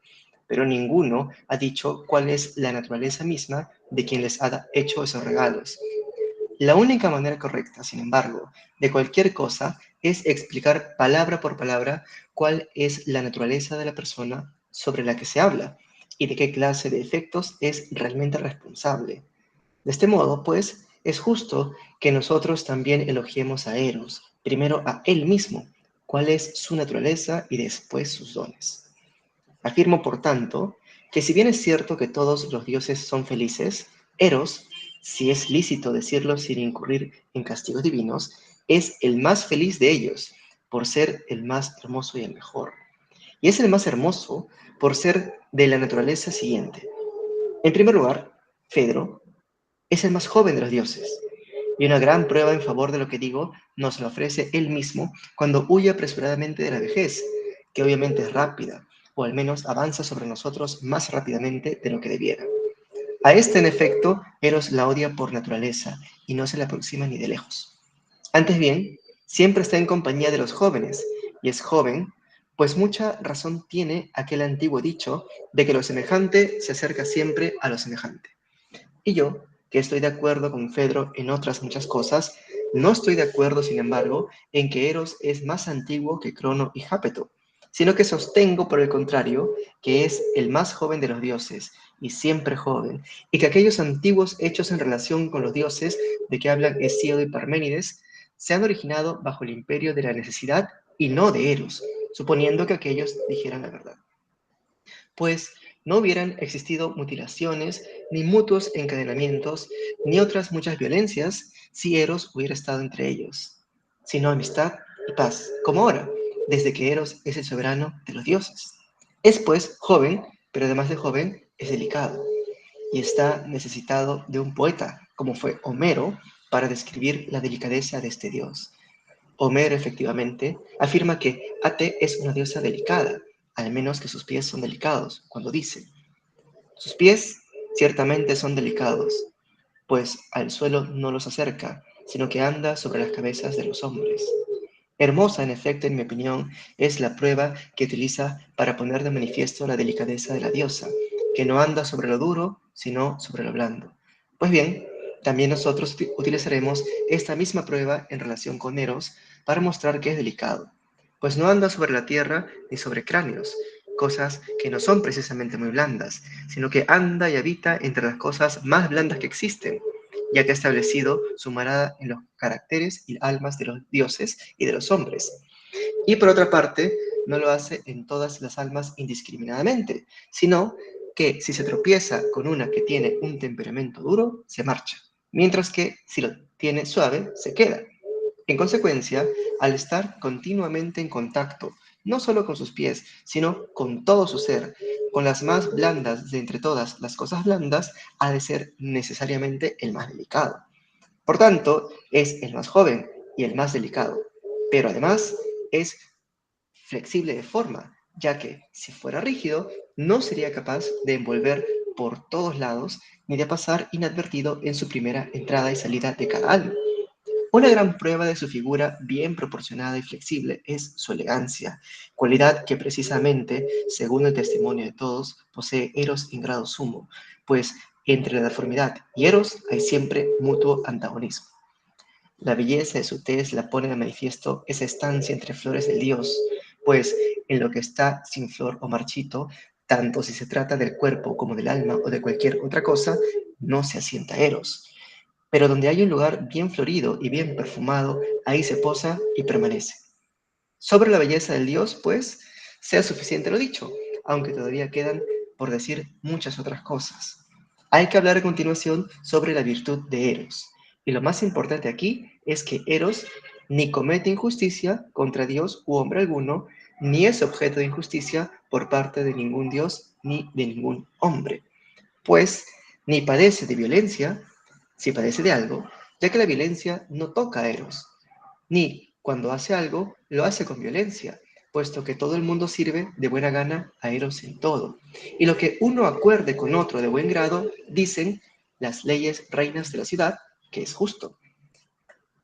pero ninguno ha dicho cuál es la naturaleza misma de quien les ha hecho esos regalos. La única manera correcta, sin embargo, de cualquier cosa es explicar palabra por palabra cuál es la naturaleza de la persona sobre la que se habla y de qué clase de efectos es realmente responsable. De este modo, pues, es justo que nosotros también elogiemos a Eros, primero a él mismo, cuál es su naturaleza y después sus dones. Afirmo, por tanto, que si bien es cierto que todos los dioses son felices, Eros, si es lícito decirlo sin incurrir en castigos divinos, es el más feliz de ellos, por ser el más hermoso y el mejor. Y es el más hermoso por ser de la naturaleza siguiente. En primer lugar, Fedro es el más joven de los dioses, y una gran prueba en favor de lo que digo nos lo ofrece él mismo cuando huye apresuradamente de la vejez, que obviamente es rápida, o al menos avanza sobre nosotros más rápidamente de lo que debiera. A este, en efecto, Eros la odia por naturaleza y no se le aproxima ni de lejos. Antes bien, siempre está en compañía de los jóvenes, y es joven, pues mucha razón tiene aquel antiguo dicho de que lo semejante se acerca siempre a lo semejante. Y yo, que estoy de acuerdo con Fedro en otras muchas cosas, no estoy de acuerdo, sin embargo, en que Eros es más antiguo que Crono y Jápeto, sino que sostengo, por el contrario, que es el más joven de los dioses, y siempre joven, y que aquellos antiguos hechos en relación con los dioses de que hablan Hesíodo y Parménides se han originado bajo el imperio de la necesidad y no de Eros, suponiendo que aquellos dijeran la verdad. Pues no hubieran existido mutilaciones, ni mutuos encadenamientos, ni otras muchas violencias si Eros hubiera estado entre ellos, sino amistad y paz, como ahora, desde que Eros es el soberano de los dioses. Es pues joven, pero además de joven, es delicado, y está necesitado de un poeta, como fue Homero, para describir la delicadeza de este dios. Homero, efectivamente, afirma que Ate es una diosa delicada, al menos que sus pies son delicados, cuando dice, sus pies ciertamente son delicados, pues al suelo no los acerca, sino que anda sobre las cabezas de los hombres. Hermosa, en efecto, en mi opinión, es la prueba que utiliza para poner de manifiesto la delicadeza de la diosa, que no anda sobre lo duro, sino sobre lo blando. Pues bien, también nosotros utilizaremos esta misma prueba en relación con Eros para mostrar que es delicado, pues no anda sobre la tierra ni sobre cráneos, cosas que no son precisamente muy blandas, sino que anda y habita entre las cosas más blandas que existen, ya que ha establecido su morada en los caracteres y almas de los dioses y de los hombres. Y por otra parte, no lo hace en todas las almas indiscriminadamente, sino que si se tropieza con una que tiene un temperamento duro, se marcha, mientras que si lo tiene suave, se queda. En consecuencia, al estar continuamente en contacto, no solo con sus pies, sino con todo su ser, con las más blandas de entre todas las cosas blandas, ha de ser necesariamente el más delicado. Por tanto, es el más joven, y el más delicado, pero además es flexible de forma, ya que si fuera rígido, no sería capaz de envolver por todos lados ni de pasar inadvertido en su primera entrada y salida de cada alma. Una gran prueba de su figura bien proporcionada y flexible es su elegancia, cualidad que precisamente, según el testimonio de todos, posee Eros en grado sumo, pues entre la deformidad y Eros hay siempre mutuo antagonismo. La belleza de su tez la pone de manifiesto esa estancia entre flores del dios, pues en lo que está sin flor o marchito, tanto si se trata del cuerpo como del alma o de cualquier otra cosa, no se asienta Eros. Pero donde hay un lugar bien florido y bien perfumado, ahí se posa y permanece. Sobre la belleza del dios, pues, sea suficiente lo dicho, aunque todavía quedan por decir muchas otras cosas. Hay que hablar a continuación sobre la virtud de Eros. Y lo más importante aquí es que Eros ni comete injusticia contra Dios u hombre alguno, ni es objeto de injusticia por parte de ningún Dios ni de ningún hombre, pues ni padece de violencia, si padece de algo, ya que la violencia no toca a Eros, ni cuando hace algo, lo hace con violencia, puesto que todo el mundo sirve de buena gana a Eros en todo. Y lo que uno acuerde con otro de buen grado, dicen las leyes reinas de la ciudad, que es justo.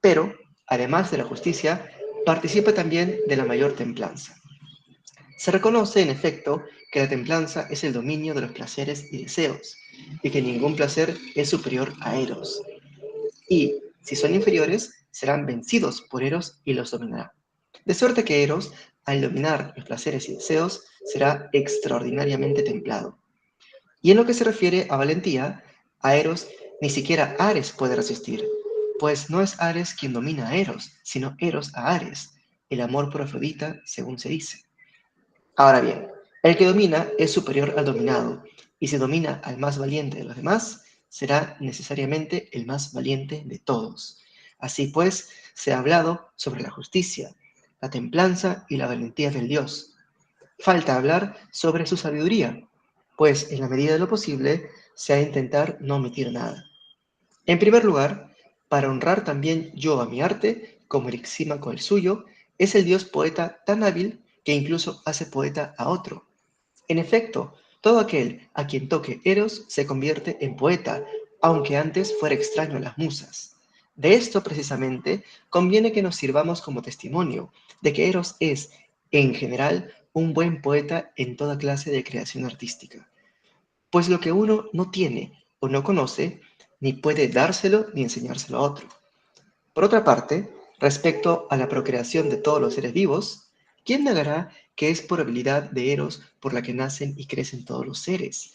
Pero, además de la justicia, participa también de la mayor templanza. Se reconoce, en efecto, que la templanza es el dominio de los placeres y deseos, y que ningún placer es superior a Eros. Y, si son inferiores, serán vencidos por Eros y los dominará. De suerte que Eros, al dominar los placeres y deseos, será extraordinariamente templado. Y en lo que se refiere a valentía, a Eros ni siquiera Ares puede resistir, pues no es Ares quien domina a Eros, sino Eros a Ares, el amor por Afrodita, según se dice. Ahora bien, el que domina es superior al dominado, y si domina al más valiente de los demás, será necesariamente el más valiente de todos. Así pues, se ha hablado sobre la justicia, la templanza y la valentía del Dios. Falta hablar sobre su sabiduría, pues en la medida de lo posible se ha de intentar no omitir nada. En primer lugar, para honrar también yo a mi arte, como Erixímaco el suyo, es el dios poeta tan hábil que incluso hace poeta a otro. En efecto, todo aquel a quien toque Eros se convierte en poeta, aunque antes fuera extraño a las musas. De esto precisamente conviene que nos sirvamos como testimonio de que Eros es, en general, un buen poeta en toda clase de creación artística. Pues lo que uno no tiene o no conoce, ni puede dárselo ni enseñárselo a otro. Por otra parte, respecto a la procreación de todos los seres vivos, ¿quién negará que es por habilidad de Eros por la que nacen y crecen todos los seres?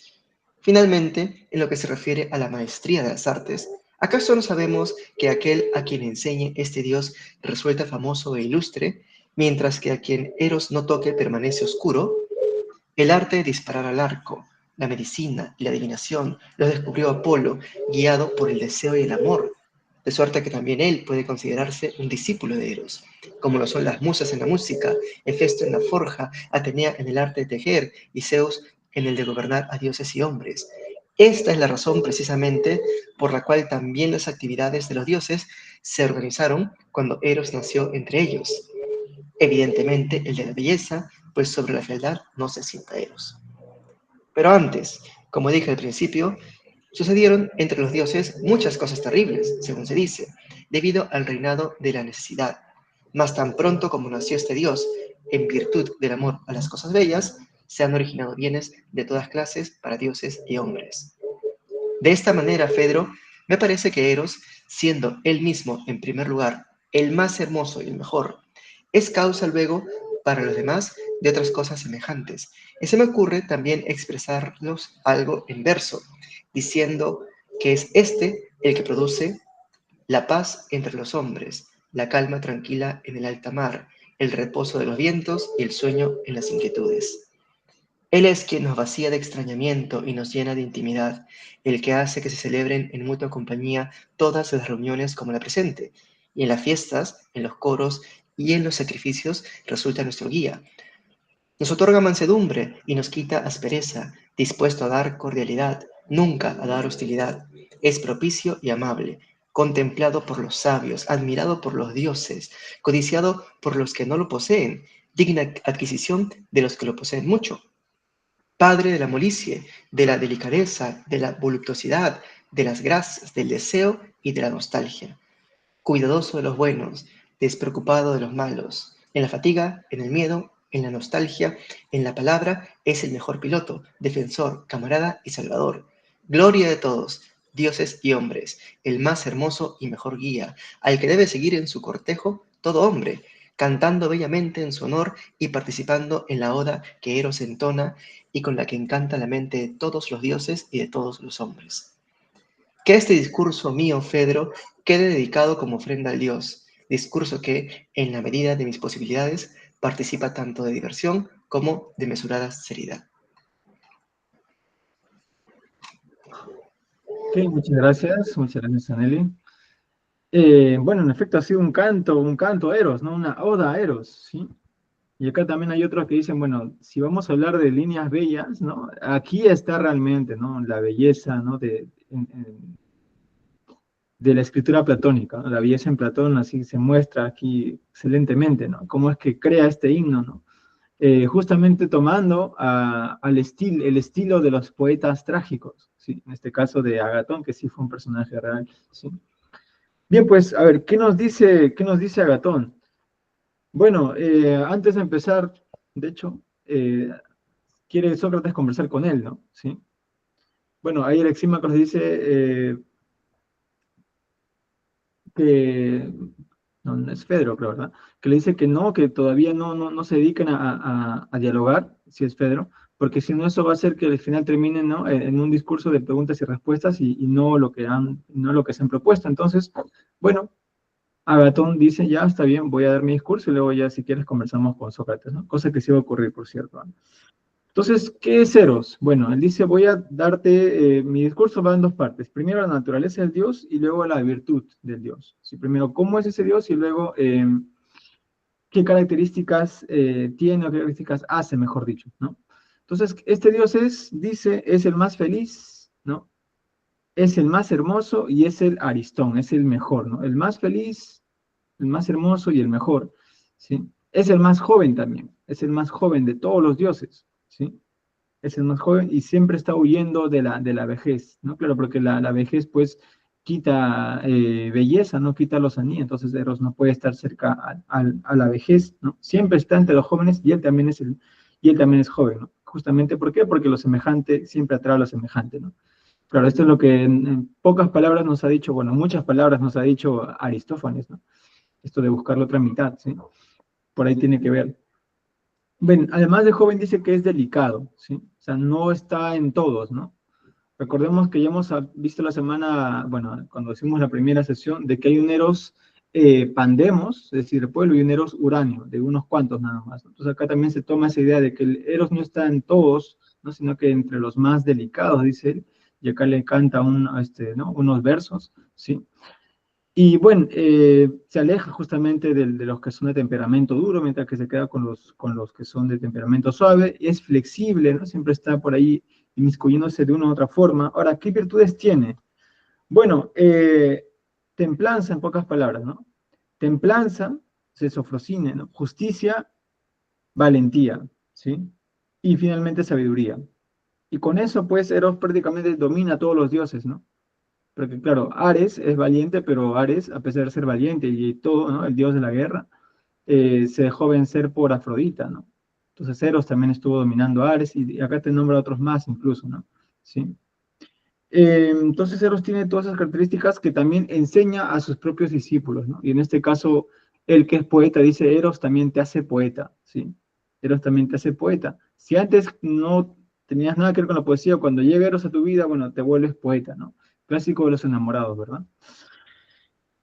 Finalmente, en lo que se refiere a la maestría de las artes, ¿acaso no sabemos que aquel a quien enseñe este dios resulta famoso e ilustre, mientras que a quien Eros no toque permanece oscuro? El arte de disparar al arco, la medicina y la adivinación los descubrió Apolo, guiado por el deseo y el amor, de suerte que también él puede considerarse un discípulo de Eros, como lo son las musas en la música, Hefesto en la forja, Atenea en el arte de tejer y Zeus en el de gobernar a dioses y hombres. Esta es la razón precisamente por la cual también las actividades de los dioses se organizaron cuando Eros nació entre ellos. Evidentemente el de la belleza, pues sobre la fealdad no se asienta Eros. Pero antes, como dije al principio, sucedieron entre los dioses muchas cosas terribles, según se dice, debido al reinado de la necesidad. Mas tan pronto como nació este dios, en virtud del amor a las cosas bellas, se han originado bienes de todas clases para dioses y hombres. De esta manera, Fedro, me parece que Eros, siendo él mismo, en primer lugar, el más hermoso y el mejor, es causa luego para los demás de otras cosas semejantes. Y se me ocurre también expresarlos algo en verso, diciendo que es este el que produce la paz entre los hombres, la calma tranquila en el alta mar, el reposo de los vientos y el sueño en las inquietudes. Él es quien nos vacía de extrañamiento y nos llena de intimidad, el que hace que se celebren en mutua compañía todas las reuniones como la presente, y en las fiestas, en los coros y en los sacrificios resulta nuestro guía. Nos otorga mansedumbre y nos quita aspereza, dispuesto a dar cordialidad, nunca a dar hostilidad. Es propicio y amable, contemplado por los sabios, admirado por los dioses, codiciado por los que no lo poseen, digna adquisición de los que lo poseen mucho. Padre de la molicie, de la delicadeza, de la voluptuosidad, de las gracias, del deseo y de la nostalgia. Cuidadoso de los buenos, despreocupado de los malos. En la fatiga, en el miedo, en la nostalgia, en la palabra, es el mejor piloto, defensor, camarada y salvador. Gloria de todos, dioses y hombres, el más hermoso y mejor guía, al que debe seguir en su cortejo todo hombre, cantando bellamente en su honor y participando en la oda que Eros entona y con la que encanta la mente de todos los dioses y de todos los hombres. Que este discurso mío, Fedro, quede dedicado como ofrenda al dios, discurso que, en la medida de mis posibilidades, participa tanto de diversión como de mesurada seriedad. Ok, muchas gracias, Aneli. Bueno, en efecto ha sido un canto a Eros, ¿no? Una oda a Eros, ¿sí? Y acá también hay otros que dicen, bueno, si vamos a hablar de líneas bellas, ¿no? Aquí está realmente, ¿no? La belleza, ¿no? De la escritura platónica, ¿no? La belleza en Platón así se muestra aquí excelentemente, ¿no? Cómo es que crea este himno, ¿no? Justamente tomando el estilo de los poetas trágicos, ¿sí? En este caso de Agatón, que sí fue un personaje real, ¿sí? Bien, pues, a ver, qué nos dice Agatón? Bueno, antes de empezar, de hecho, quiere Sócrates conversar con él, ¿no? ¿Sí? Bueno, ahí Alexímaco dice que, no es Fedro, creo, ¿verdad? Que le dice que no, que todavía no se dedican a dialogar, si es Fedro, porque si no eso va a hacer que al final termine, ¿no? En un discurso de preguntas y respuestas y no no lo que se han propuesto. Entonces, bueno, Agatón dice, ya está bien, voy a dar mi discurso y luego ya si quieres conversamos con Sócrates, ¿no? Cosa que sí va a ocurrir, por cierto, ¿no? Entonces, ¿qué es Eros? Bueno, él dice, voy a darte, mi discurso va en dos partes. Primero la naturaleza del Dios y luego la virtud del Dios. ¿Sí? Primero, ¿cómo es ese Dios? Y luego, ¿qué características tiene o qué características hace, mejor dicho, ¿no? Entonces, este Dios dice, es el más feliz, ¿no? Es el más hermoso y es el Aristón, es el mejor, ¿no? El más feliz, el más hermoso y el mejor, ¿sí? Es el más joven también, es el más joven de todos los dioses, ¿sí? Es el más joven y siempre está huyendo de la vejez, ¿no? Claro, porque la vejez, pues, quita belleza, ¿no? Quita lozanía, entonces Eros no puede estar cerca a la vejez, ¿no? Siempre está entre los jóvenes y él también es joven, ¿no? Justamente, ¿por qué? Porque lo semejante siempre atrae a lo semejante, ¿no? Claro, esto es lo que en pocas palabras nos ha dicho, bueno, muchas palabras nos ha dicho Aristófanes, ¿no? Esto de buscar la otra mitad, ¿sí? Por ahí tiene que ver. Ven, además de joven dice que es delicado, ¿sí? O sea, no está en todos, ¿no? Recordemos que ya hemos visto la semana, bueno, cuando hicimos la primera sesión, de que hay un Eros pandemos, es decir, el pueblo, y un Eros uranio, de unos cuantos nada más. Entonces acá también se toma esa idea de que el Eros no está en todos, ¿no? Sino que entre los más delicados, dice él, y acá le canta ¿no? unos versos, ¿sí? Y bueno, se aleja justamente de los que son de temperamento duro, mientras que se queda con los que son de temperamento suave, es flexible, ¿no? Siempre está por ahí inmiscuyéndose de una u otra forma. Ahora, ¿qué virtudes tiene? Bueno, templanza en pocas palabras, ¿no? Templanza, sofrosine, ¿no? Justicia, valentía, ¿sí? Y finalmente sabiduría. Y con eso, pues, Eros prácticamente domina a todos los dioses, ¿no? Porque claro, Ares es valiente, pero Ares, a pesar de ser valiente y todo, ¿no? El dios de la guerra, se dejó vencer por Afrodita, ¿no? Entonces Eros también estuvo dominando a Ares y acá te nombra otros más incluso, ¿no? ¿Sí? Entonces Eros tiene todas esas características que también enseña a sus propios discípulos, ¿no? Y en este caso, el que es poeta dice, Eros también te hace poeta, ¿sí? Eros también te hace poeta. Si antes no tenías nada que ver con la poesía, cuando llega Eros a tu vida, bueno, te vuelves poeta, ¿no? Clásico de los enamorados, ¿verdad?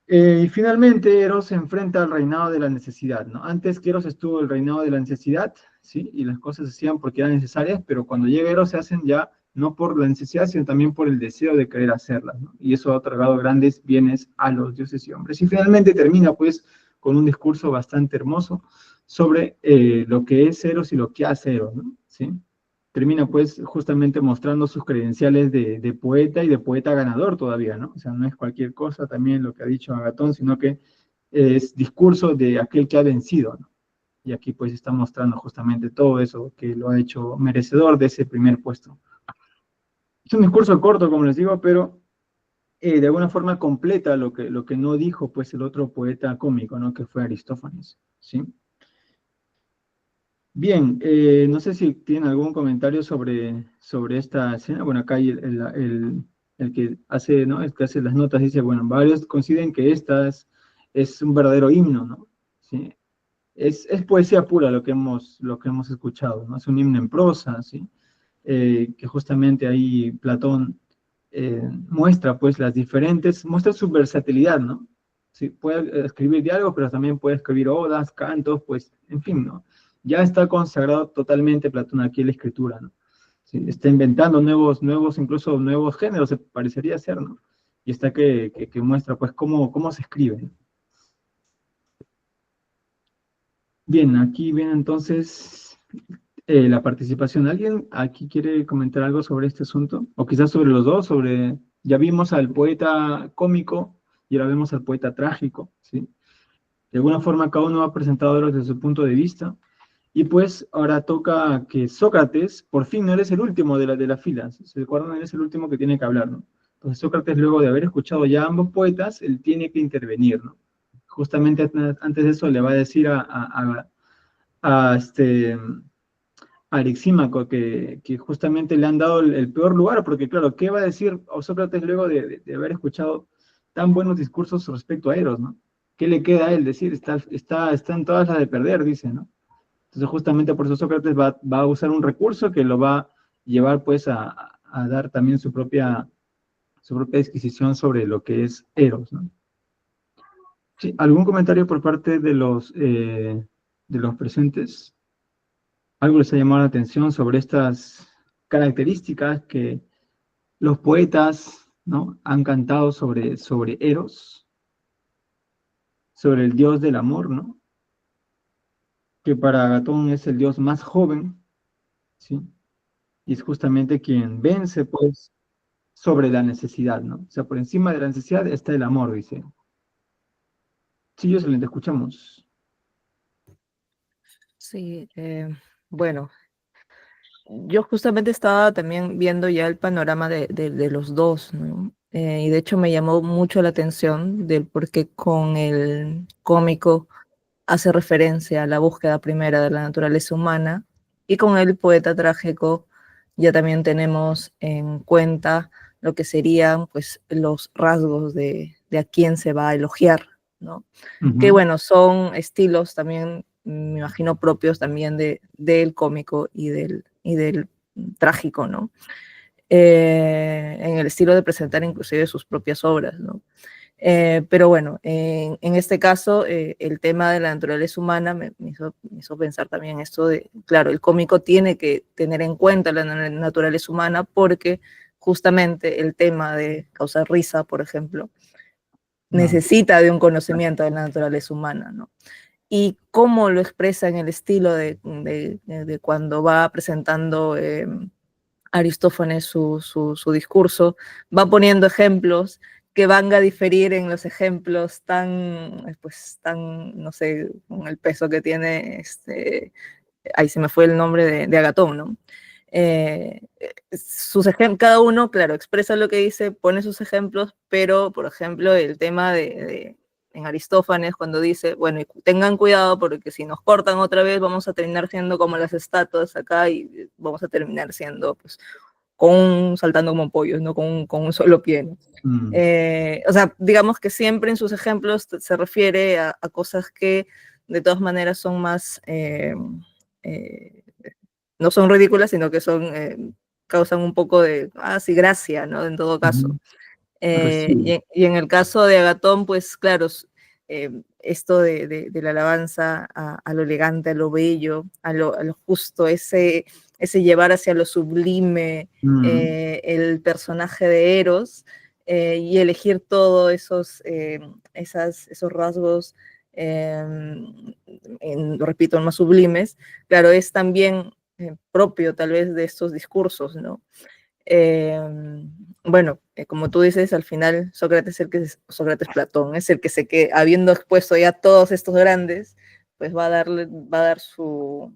Y finalmente Eros se enfrenta al reinado de la necesidad, ¿no? Antes que Eros estuvo el reinado de la necesidad, ¿sí? Y las cosas se hacían porque eran necesarias, pero cuando llega Eros se hacen ya no por la necesidad, sino también por el deseo de querer hacerlas, ¿no? Y eso ha otorgado grandes bienes a los dioses y hombres. Y finalmente termina, pues, con un discurso bastante hermoso sobre lo que es Eros y lo que hace Eros, ¿no? ¿Sí? termina pues justamente mostrando sus credenciales de poeta y de poeta ganador todavía, ¿no? O sea, no es cualquier cosa también lo que ha dicho Agatón, sino que es discurso de aquel que ha vencido, ¿no? Y aquí pues está mostrando justamente todo eso que lo ha hecho merecedor de ese primer puesto. Es un discurso corto, como les digo, pero de alguna forma completa lo que no dijo pues el otro poeta cómico, ¿no? Que fue Aristófanes, ¿sí? Bien, no sé si tienen algún comentario sobre esta escena. Bueno, acá hay el que hace, ¿no? El que hace las notas dice, bueno, varios coinciden que esta es un verdadero himno, ¿no? ¿Sí? Es poesía pura lo que hemos escuchado, ¿no? Es un himno en prosa, ¿sí? Que justamente ahí Platón muestra, pues, muestra su versatilidad, ¿no? Sí, puede escribir diálogos, pero también puede escribir odas, cantos, pues, en fin, ¿no? Ya está consagrado totalmente Platón aquí en la escritura, ¿no? Sí, está inventando incluso nuevos géneros, se parecería ser, ¿no? Y está que muestra, pues, cómo se escribe, ¿no? Bien, aquí viene entonces la participación. ¿Alguien aquí quiere comentar algo sobre este asunto? O quizás sobre los dos, ya vimos al poeta cómico y ahora vemos al poeta trágico, ¿sí? De alguna forma cada uno ha presentado desde su punto de vista. Y pues ahora toca que Sócrates, por fin no eres el último de la fila, ¿se acuerdan? Él es el último que tiene que hablar, ¿no? Entonces Sócrates, luego de haber escuchado ya a ambos poetas, él tiene que intervenir, ¿no? Justamente antes de eso le va a decir a Arixímaco que justamente le han dado el peor lugar, porque claro, ¿qué va a decir Sócrates luego de haber escuchado tan buenos discursos respecto a Eros, ¿no? ¿Qué le queda a él decir? Está en todas las de perder, dice, ¿no? Entonces justamente por eso Sócrates va a usar un recurso que lo va a llevar pues a dar también su propia disquisición sobre lo que es Eros, ¿no? Sí, ¿algún comentario por parte de los presentes? ¿Algo les ha llamado la atención sobre estas características que los poetas, ¿no? Han cantado sobre Eros, sobre el dios del amor, ¿no? Que para Agatón es el dios más joven, ¿sí? Y es justamente quien vence, pues, sobre la necesidad, ¿no? O sea, por encima de la necesidad está el amor, dice. Sí, Jocelyn, te escuchamos. Sí, bueno, yo justamente estaba también viendo ya el panorama de los dos, ¿no? Y de hecho me llamó mucho la atención del por qué con el cómico hace referencia a la búsqueda primera de la naturaleza humana, y con el poeta trágico ya también tenemos en cuenta lo que serían pues los rasgos de a quién se va a elogiar, ¿no? Que bueno, son estilos también, me imagino, propios también del cómico y del trágico, ¿no? En el estilo de presentar inclusive sus propias obras, ¿no? Pero bueno, en este caso, el tema de la naturaleza humana me hizo pensar también esto de, claro, el cómico tiene que tener en cuenta la naturaleza humana porque justamente el tema de causar risa, por ejemplo, necesita de un conocimiento de la naturaleza humana, ¿no? Y cómo lo expresa en el estilo de cuando va presentando Aristófanes su discurso, va poniendo ejemplos que van a diferir en los ejemplos pues, no sé, con el peso que tiene, ahí se me fue el nombre de Agatón, ¿no? Cada uno, claro, expresa lo que dice, pone sus ejemplos, pero, por ejemplo, el tema en Aristófanes, cuando dice, bueno, tengan cuidado porque si nos cortan otra vez vamos a terminar siendo como las estatuas acá y vamos a terminar siendo, pues, saltando como pollos, ¿no? Con un solo pie, ¿no? O sea, digamos que siempre en sus ejemplos se refiere a cosas que de todas maneras son más, no son ridículas, sino que causan un poco de, sí, gracia, ¿no? En todo caso. Y en el caso de Agatón, pues claro, esto de la alabanza a lo elegante, a lo bello, a lo justo, ese llevar hacia lo sublime el personaje de Eros, y elegir todos esos rasgos, repito, más sublimes, claro, es también propio tal vez de estos discursos, ¿no? Eh, bueno, como tú dices, al final Sócrates Platón es el que habiendo expuesto ya todos estos grandes, pues va a dar su...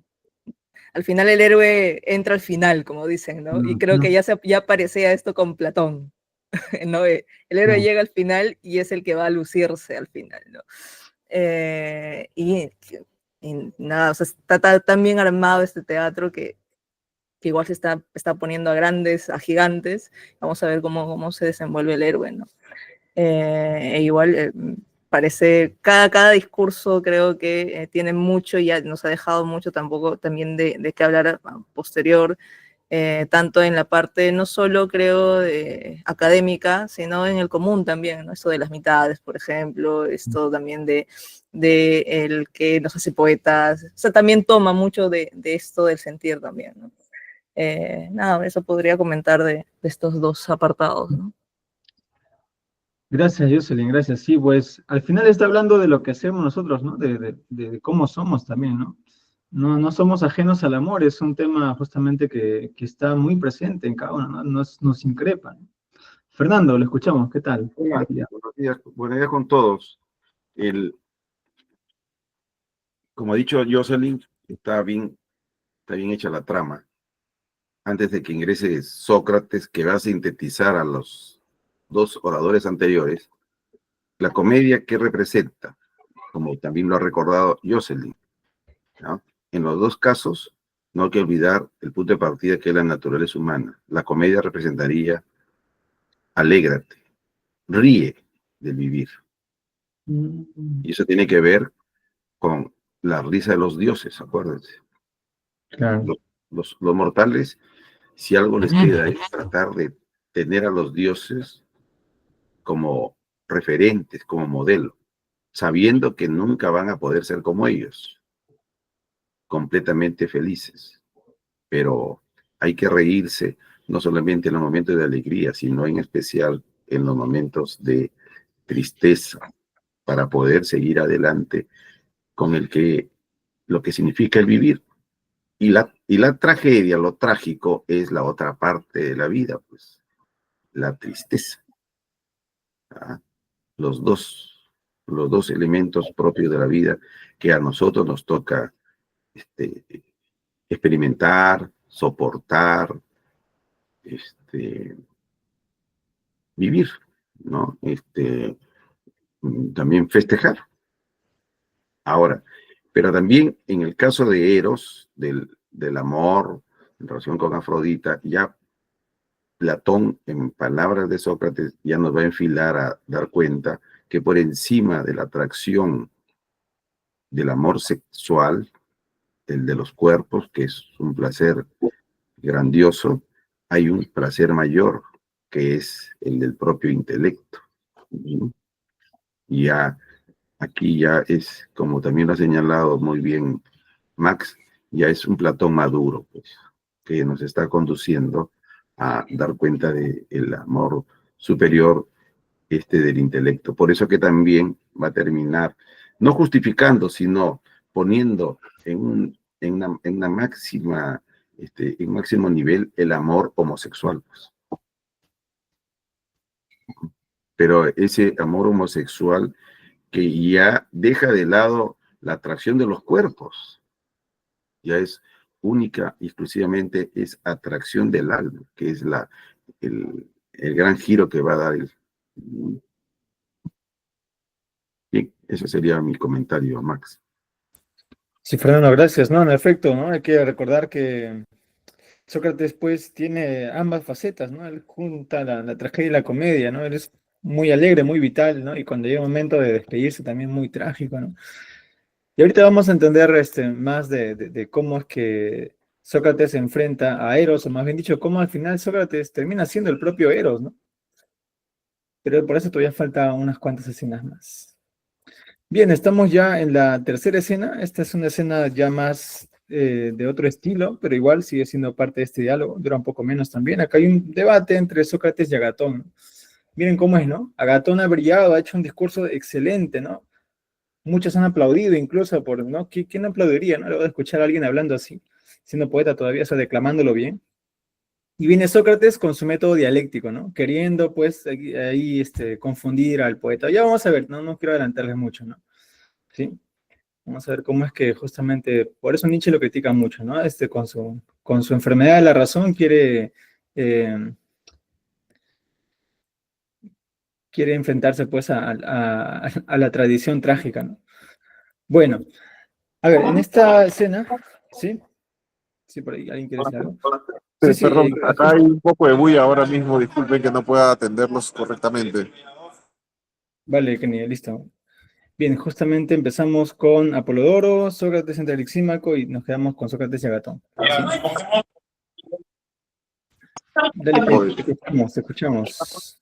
Al final el héroe entra al final, como dicen, ¿no? Y creo que ya parecía esto con Platón, ¿no? El héroe llega al final y es el que va a lucirse al final, ¿no? Y nada, o sea, está tan bien armado este teatro que igual se está poniendo a grandes, a gigantes. Vamos a ver cómo se desenvuelve el héroe, ¿no? Igual parece, cada discurso creo que tiene mucho, y ya nos ha dejado mucho también de qué hablar posterior, tanto en la parte no solo creo académica, sino en el común también, ¿no? Esto de las mitades, por ejemplo, esto también de el que nos hace poetas, o sea, también toma mucho de esto del sentir también, ¿no? Nada, eso podría comentar de estos dos apartados, ¿no? Gracias, Jocelyn, gracias. Sí, pues al final está hablando de lo que hacemos nosotros, ¿no? De cómo somos también, ¿no? No somos ajenos al amor, es un tema justamente que está muy presente en cada uno, ¿no? Nos increpa, ¿no? Fernando, lo escuchamos, ¿qué tal? Hola, buenos días con todos. Como ha dicho Jocelyn, está bien hecha la trama. Antes de que ingrese Sócrates, que va a sintetizar a los dos oradores anteriores, la comedia que representa, como también lo ha recordado Jocelyn, ¿no? En los dos casos, no hay que olvidar el punto de partida que es la naturaleza humana. La comedia representaría alégrate, ríe del vivir. Y eso tiene que ver con la risa de los dioses, acuérdense. Claro. Los mortales, si algo les queda es tratar de tener a los dioses como referentes, como modelo, sabiendo que nunca van a poder ser como ellos, completamente felices. Pero hay que reírse, no solamente en los momentos de alegría, sino en especial en los momentos de tristeza, para poder seguir adelante con lo que significa el vivir. Y la tragedia, lo trágico, es la otra parte de la vida, pues, la tristeza. ¿Ah? Los dos elementos propios de la vida que a nosotros nos toca experimentar, soportar, vivir, ¿no? También festejar. Ahora, pero también en el caso de Eros, del amor en relación con Afrodita, ya Platón, en palabras de Sócrates, ya nos va a enfilar a dar cuenta que por encima de la atracción del amor sexual, el de los cuerpos, que es un placer grandioso, hay un placer mayor, que es el del propio intelecto. Y ya aquí ya es, como también lo ha señalado muy bien Max, ya es un Platón maduro, pues, que nos está conduciendo a dar cuenta del amor superior del intelecto. Por eso que también va a terminar, no justificando, sino poniendo en una máxima, en máximo nivel el amor homosexual, pues. Pero ese amor homosexual que ya deja de lado la atracción de los cuerpos, ya es única y exclusivamente es atracción del alma, que es el gran giro que va a dar Bien, ese sería mi comentario, Max. Sí, Fernando, gracias. No, en efecto, ¿no? Hay que recordar que Sócrates, pues, tiene ambas facetas, ¿no? Él junta la tragedia y la comedia, ¿no? Él es muy alegre, muy vital, ¿no? Y cuando llega un momento de despedirse, también muy trágico, ¿no? Y ahorita vamos a entender más de cómo es que Sócrates se enfrenta a Eros, o más bien dicho, cómo al final Sócrates termina siendo el propio Eros, ¿no? Pero por eso todavía falta unas cuantas escenas más. Bien, estamos ya en la tercera escena. Esta es una escena ya más de otro estilo, pero igual sigue siendo parte de este diálogo. Dura un poco menos también. Acá hay un debate entre Sócrates y Agatón, ¿no? Miren cómo es, ¿no? Agatón ha brillado, ha hecho un discurso excelente, ¿no? Muchos han aplaudido incluso ¿no? ¿Quién aplaudiría, no? Luego de escuchar a alguien hablando así. siendo poeta todavía, o sea, declamándolo bien. Y viene Sócrates con su método dialéctico, ¿no? Queriendo, pues, ahí confundir al poeta. Ya vamos a ver, no quiero adelantarles mucho, ¿no? ¿Sí? Vamos a ver cómo es que justamente, por eso Nietzsche lo critica mucho, ¿no? Con su enfermedad de la razón quiere enfrentarse, pues, a la tradición trágica, ¿no? Bueno, a ver, en esta escena, ¿sí? Sí, por ahí, ¿alguien quiere decir algo? Sí, sí, Perdón, acá hay un poco de bulla ahora mismo, disculpen que no pueda atenderlos correctamente. vale, Kenny, listo. Bien, justamente empezamos con Apolodoro, Sócrates entre Lixímaco y nos quedamos con Sócrates y Agatón. ¿Sí? Dale, Kenny, te escuchamos.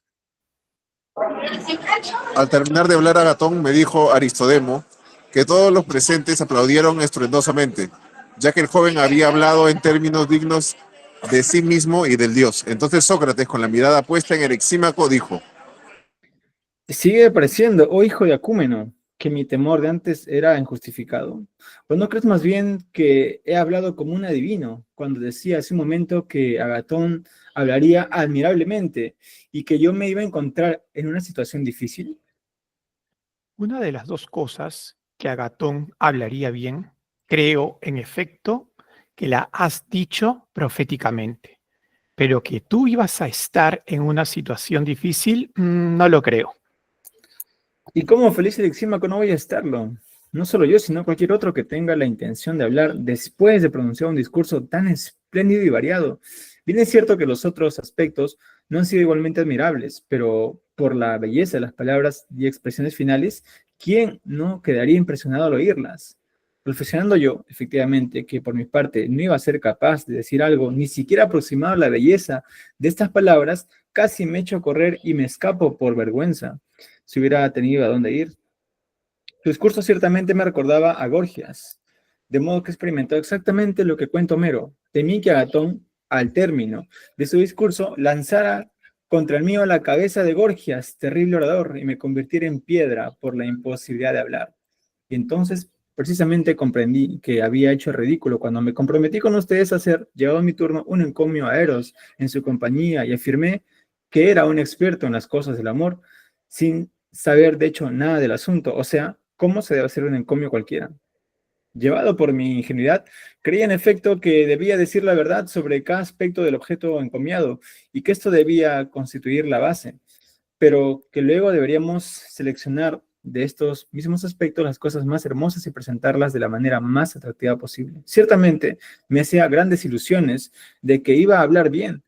Al terminar de hablar Agatón, me dijo Aristodemo que todos los presentes aplaudieron estruendosamente, ya que el joven había hablado en términos dignos de sí mismo y del dios. Entonces Sócrates, con la mirada puesta en Erixímaco, dijo: Sigue pareciendo, oh hijo de Acúmeno, que mi temor de antes era injustificado. ¿O no crees más bien que he hablado como un adivino cuando decía hace un momento que Agatón hablaría admirablemente y que yo me iba a encontrar en una situación difícil? Una de las dos cosas que Agatón hablaría bien, creo, en efecto, que la has dicho proféticamente, pero que tú ibas a estar en una situación difícil, no lo creo. ¿Y cómo feliz Erixímaco no voy a estarlo? No solo yo, sino cualquier otro que tenga la intención de hablar después de pronunciar un discurso tan espléndido y variado. Bien es cierto que los otros aspectos no han sido igualmente admirables, pero por la belleza de las palabras y expresiones finales, ¿quién no quedaría impresionado al oírlas? Reflexionando yo, efectivamente, que por mi parte no iba a ser capaz de decir algo, ni siquiera aproximado a la belleza de estas palabras, casi me echo a correr y me escapo por vergüenza si hubiera tenido a dónde ir. Su discurso ciertamente me recordaba a Gorgias, de modo que experimentó exactamente lo que cuenta Homero. Temí que Agatón, al término de su discurso, lanzara contra el mío la cabeza de Gorgias, terrible orador, y me convirtiera en piedra por la imposibilidad de hablar. Y entonces, precisamente comprendí que había hecho el ridículo cuando me comprometí con ustedes a hacer, llegado mi turno, un encomio a Eros en su compañía y afirmé que era un experto en las cosas del amor, sin saber, de hecho, nada del asunto, o sea, cómo se debe hacer un encomio cualquiera. Llevado por mi ingenuidad, creí en efecto que debía decir la verdad sobre cada aspecto del objeto encomiado y que esto debía constituir la base, pero que luego deberíamos seleccionar de estos mismos aspectos las cosas más hermosas y presentarlas de la manera más atractiva posible. Ciertamente me hacía grandes ilusiones de que iba a hablar bien,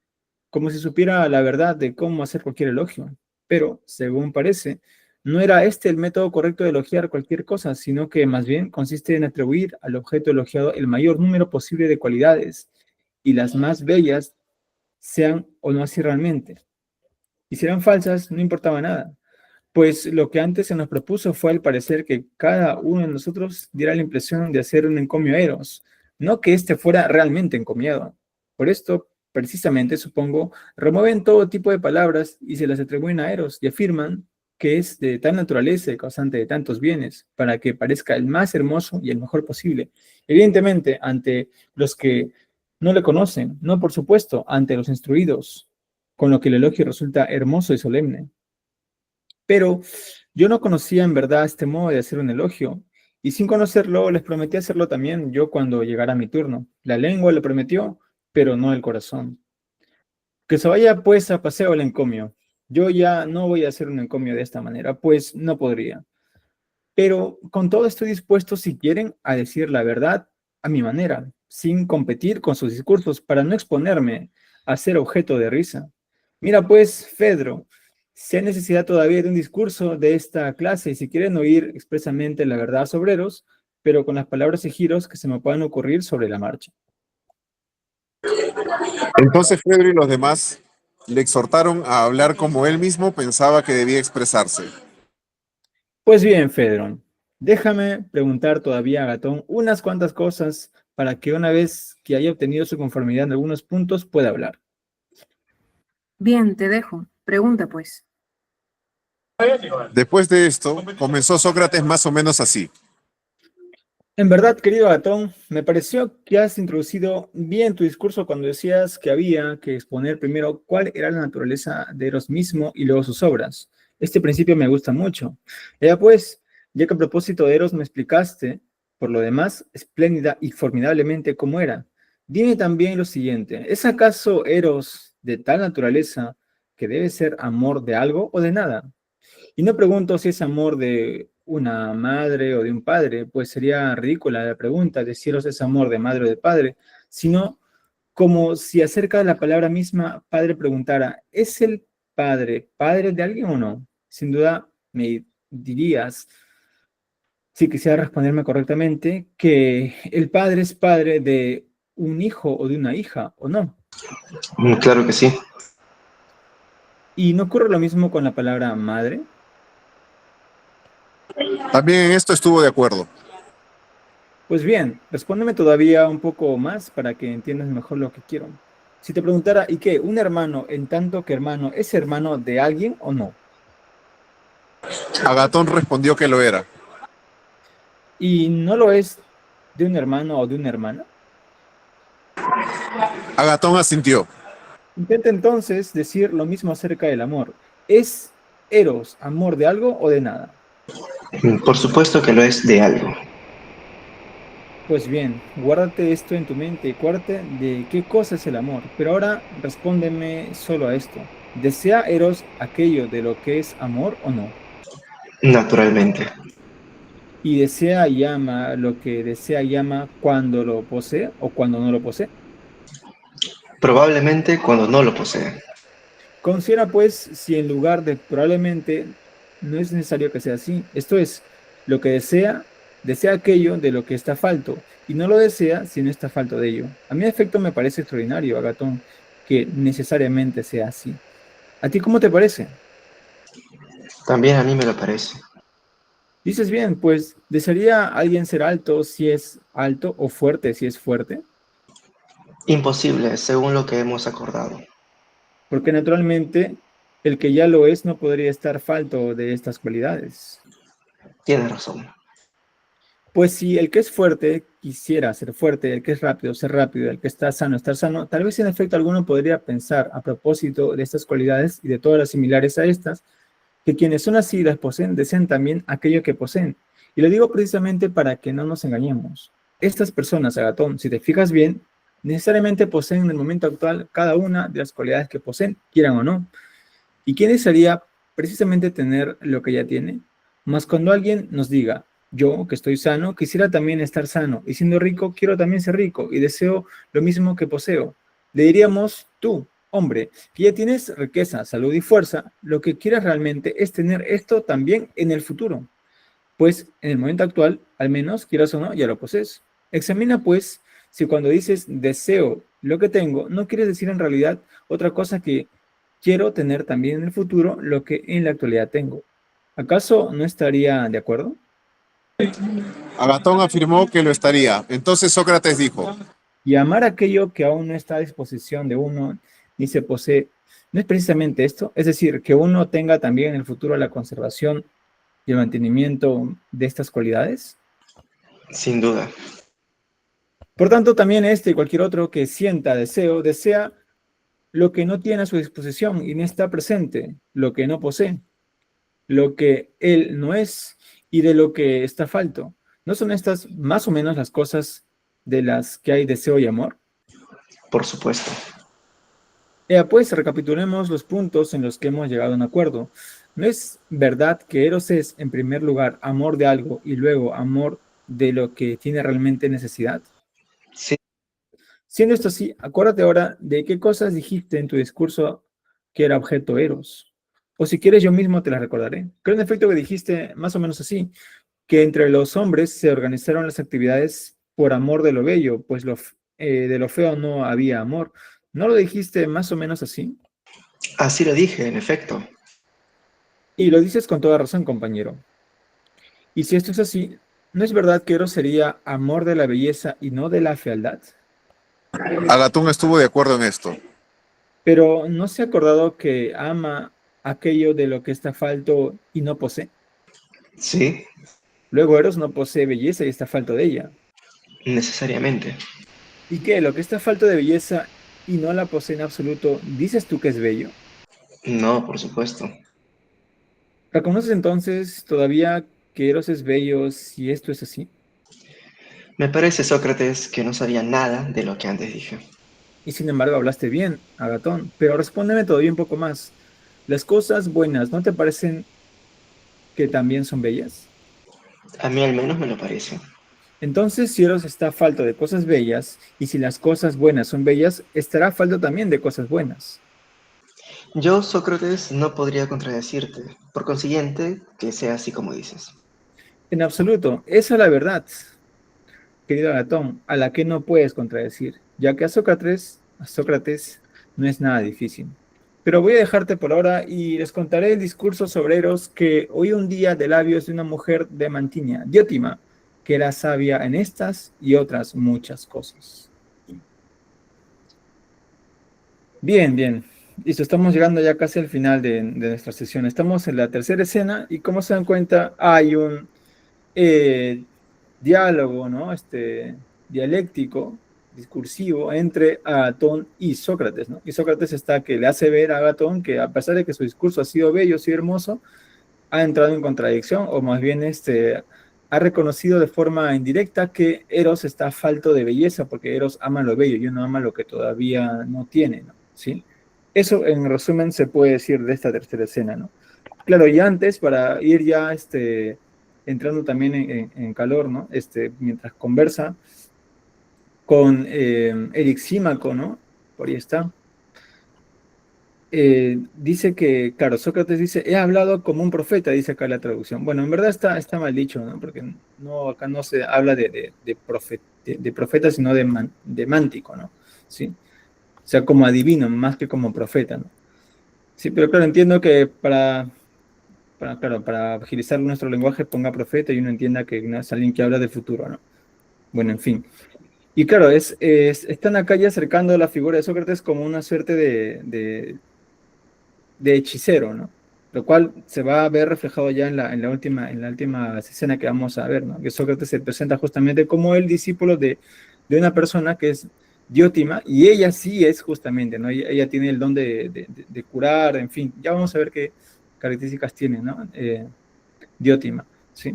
como si supiera la verdad de cómo hacer cualquier elogio, pero, según parece, no era este el método correcto de elogiar cualquier cosa, sino que más bien consiste en atribuir al objeto elogiado el mayor número posible de cualidades, y las más bellas sean o no así realmente. Y si eran falsas, no importaba nada, pues lo que antes se nos propuso fue al parecer que cada uno de nosotros diera la impresión de hacer un encomio a Eros, no que éste fuera realmente encomiado. Por esto, precisamente, supongo, remueven todo tipo de palabras y se las atribuyen a Eros y afirman que es de tal naturaleza y causante de tantos bienes, para que parezca el más hermoso y el mejor posible. Evidentemente, ante los que no le conocen, no por supuesto, ante los instruidos, con lo que el elogio resulta hermoso y solemne. Pero yo no conocía en verdad este modo de hacer un elogio, y sin conocerlo les prometí hacerlo también yo cuando llegara mi turno. La lengua lo prometió, pero no el corazón. Que se vaya pues a paseo el encomio. Yo ya no voy a hacer un encomio de esta manera, pues no podría. Pero con todo estoy dispuesto, si quieren, a decir la verdad a mi manera, sin competir con sus discursos, para no exponerme a ser objeto de risa. Mira pues, Fedro, si hay necesidad todavía de un discurso de esta clase, y si quieren oír expresamente la verdad sobre Eros, pero con las palabras y giros que se me puedan ocurrir sobre la marcha. Entonces Pedro y los demás le exhortaron a hablar como él mismo pensaba que debía expresarse. Pues bien, Fedro, déjame preguntar todavía a Gatón unas cuantas cosas para que una vez que haya obtenido su conformidad en algunos puntos pueda hablar. Bien, te dejo. Pregunta, pues. Después de esto, comenzó Sócrates más o menos así. En verdad, querido Gatón, me pareció que has introducido bien tu discurso cuando decías que había que exponer primero cuál era la naturaleza de Eros mismo y luego sus obras. Este principio me gusta mucho. Ya pues, ya que a propósito de Eros me explicaste, por lo demás, espléndida y formidablemente cómo era, dime también lo siguiente, ¿es acaso Eros de tal naturaleza que debe ser amor de algo o de nada? Y no pregunto si es amor de una madre o de un padre, pues sería ridícula la pregunta de si es amor de madre o de padre, sino como si acerca de la palabra misma padre preguntara, ¿es el padre padre de alguien o no? Sin duda me dirías, si quisiera responderme correctamente, que el padre es padre de un hijo o de una hija, ¿o no? Claro que sí. ¿Y no ocurre lo mismo con la palabra madre? También en esto estuvo de acuerdo. Pues bien, respóndeme todavía un poco más para que entiendas mejor lo que quiero. Si te preguntara, ¿y qué? ¿Un hermano en tanto que hermano es hermano de alguien o no? Agatón respondió que lo era. ¿Y no lo es de un hermano o de una hermana? Agatón asintió. Intenta entonces decir lo mismo acerca del amor. ¿Es Eros amor de algo o de nada? Por supuesto que lo es de algo. Pues bien, guárdate esto en tu mente y acuérdate de qué cosa es el amor. Pero ahora respóndeme solo a esto. ¿Desea Eros aquello de lo que es amor o no? Naturalmente. Y desea y ama lo que desea y ama cuando lo posee o cuando no lo posee. Probablemente cuando no lo posee. Considera pues si en lugar de probablemente no es necesario que sea así. Esto es, lo que desea, desea aquello de lo que está falto y no lo desea si no está falto de ello. A mí en efecto me parece extraordinario, Agatón, que necesariamente sea así. ¿A ti cómo te parece? También a mí me lo parece. Dices bien, pues, ¿desearía alguien ser alto si es alto o fuerte si es fuerte? Imposible, según lo que hemos acordado. Porque naturalmente el que ya lo es no podría estar falto de estas cualidades. Tienes razón. Pues si el que es fuerte quisiera ser fuerte, el que es rápido ser rápido, el que está sano estar sano, tal vez en efecto alguno podría pensar a propósito de estas cualidades y de todas las similares a estas, que quienes son así y las poseen desean también aquello que poseen. Y lo digo precisamente para que no nos engañemos. Estas personas, Agatón, si te fijas bien, necesariamente poseen en el momento actual cada una de las cualidades que poseen, quieran o no. ¿Y quién desearía precisamente tener lo que ya tiene? Mas cuando alguien nos diga, yo que estoy sano, quisiera también estar sano, y siendo rico, quiero también ser rico, y deseo lo mismo que poseo. Le diríamos, tú, hombre, que ya tienes riqueza, salud y fuerza, lo que quieres realmente es tener esto también en el futuro. Pues en el momento actual, al menos, quieras o no, ya lo posees. Examina pues si cuando dices deseo lo que tengo, no quieres decir en realidad otra cosa que quiero tener también en el futuro lo que en la actualidad tengo. ¿Acaso no estaría de acuerdo? Agatón afirmó que lo estaría. Entonces Sócrates dijo, Y amar aquello que aún no está a disposición de uno ni se posee, ¿no es precisamente esto? Es decir, que uno tenga también en el futuro la conservación y el mantenimiento de estas cualidades. Sin duda. Por tanto, también este y cualquier otro que sienta deseo, desea lo que no tiene a su disposición y no está presente, lo que no posee, lo que él no es y de lo que está falto. ¿No son estas más o menos las cosas de las que hay deseo y amor? Por supuesto. Pues recapitulemos los puntos en los que hemos llegado a un acuerdo. ¿No es verdad que Eros es, en primer lugar, amor de algo y luego amor de lo que tiene realmente necesidad? Sí. Siendo esto así, acuérdate ahora de qué cosas dijiste en tu discurso que era objeto Eros. O si quieres, yo mismo te las recordaré. Creo en efecto que dijiste más o menos así, que entre los hombres se organizaron las actividades por amor de lo bello, pues de lo feo no había amor. ¿No lo dijiste más o menos así? Así lo dije, en efecto. Y lo dices con toda razón, compañero. Y si esto es así, ¿no es verdad que Eros sería amor de la belleza y no de la fealdad? Agatón estuvo de acuerdo en esto. Pero ¿no se ha acordado que ama aquello de lo que está falto y no posee? Sí. Luego Eros no posee belleza y está falto de ella. Necesariamente. ¿Y qué? Lo que está falto de belleza y no la posee en absoluto, ¿dices tú que es bello? No, por supuesto. ¿Reconoces entonces todavía que Eros es bello si esto es así? Me parece, Sócrates, que no sabía nada de lo que antes dije. Y sin embargo hablaste bien, Agatón, pero respóndeme todavía un poco más. ¿Las cosas buenas no te parecen que también son bellas? A mí al menos me lo parece. Entonces, si Eros está falto de cosas bellas, y si las cosas buenas son bellas, estará falto también de cosas buenas. Yo, Sócrates, no podría contradecirte. Por consiguiente, que sea así como dices. En absoluto, esa es la verdad, querido Agatón, a la que no puedes contradecir, ya que a Sócrates no es nada difícil. Pero voy a dejarte por ahora y les contaré el discurso sobre Eros que oí un día de labios de una mujer de Mantinia, Diótima, que era sabia en estas y otras muchas cosas. Bien, bien. Listo, estamos llegando ya casi al final de nuestra sesión. Estamos en la tercera escena y como se dan cuenta hay un eh, diálogo, ¿no? Dialéctico, discursivo entre Agatón y Sócrates, ¿no? Y Sócrates está que le hace ver a Agatón que a pesar de que su discurso ha sido bello, ha sido hermoso, ha entrado en contradicción o más bien ha reconocido de forma indirecta que Eros está falto de belleza porque Eros ama lo bello y uno ama lo que todavía no tiene, ¿no? ¿Sí? Eso en resumen se puede decir de esta tercera escena, ¿no? Claro, y antes, para ir ya entrando también en calor, ¿no? Mientras conversa con Erixímaco, ¿no? Por ahí está. Dice que, claro, Sócrates dice, he hablado como un profeta, dice acá la traducción. Bueno, en verdad está mal dicho, ¿no? Porque no, acá no se habla de profeta, sino de mántico, ¿no? ¿Sí? O sea, como adivino, más que como profeta, ¿no? Sí, pero claro, entiendo que para agilizar nuestro lenguaje ponga profeta y uno entienda que no es alguien que habla del futuro, ¿no? Bueno, en fin. Y claro, están acá ya acercando la figura de Sócrates como una suerte de hechicero, ¿no? Lo cual se va a ver reflejado ya en la última escena que vamos a ver, ¿no? Que Sócrates se presenta justamente como el discípulo de una persona que es Diótima, y ella sí es justamente, ¿no? Ella tiene el don de curar, en fin, ya vamos a ver qué características tiene, ¿no? Diótima, ¿sí?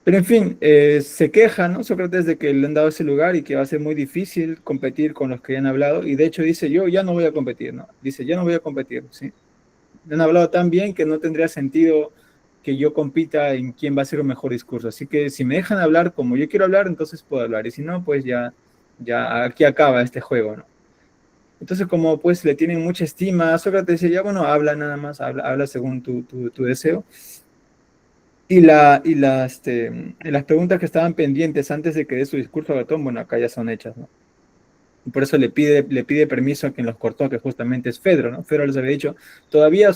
Pero en fin, se queja, ¿no? Sócrates de que le han dado ese lugar y que va a ser muy difícil competir con los que ya han hablado, y de hecho dice, yo ya no voy a competir, ¿no? Dice, ya no voy a competir, ¿sí? Han hablado tan bien que no tendría sentido que yo compita en quién va a ser el mejor discurso. Así que si me dejan hablar como yo quiero hablar, entonces puedo hablar. Y si no, pues ya aquí acaba este juego, ¿no? Entonces, como pues le tienen mucha estima, Sócrates dice, ya bueno, habla nada más, habla según tu deseo. Y las preguntas que estaban pendientes antes de que dé su discurso a Gatón, bueno, acá ya son hechas, ¿no? Y por eso le pide permiso a quien los cortó, que justamente es Fedro, ¿no? Fedro les había dicho, todavía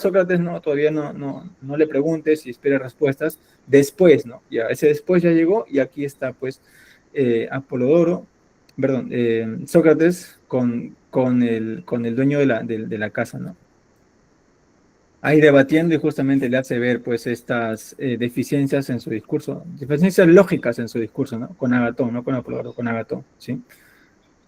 no le preguntes y espere respuestas, después, ¿no? Ya, ese después ya llegó y aquí está, pues, Sócrates con el dueño de la casa, ¿no? Ahí debatiendo y justamente le hace ver, pues, estas deficiencias en su discurso, deficiencias lógicas en su discurso, ¿no? Con Agatón, no con Apolodoro, con Agatón, ¿sí?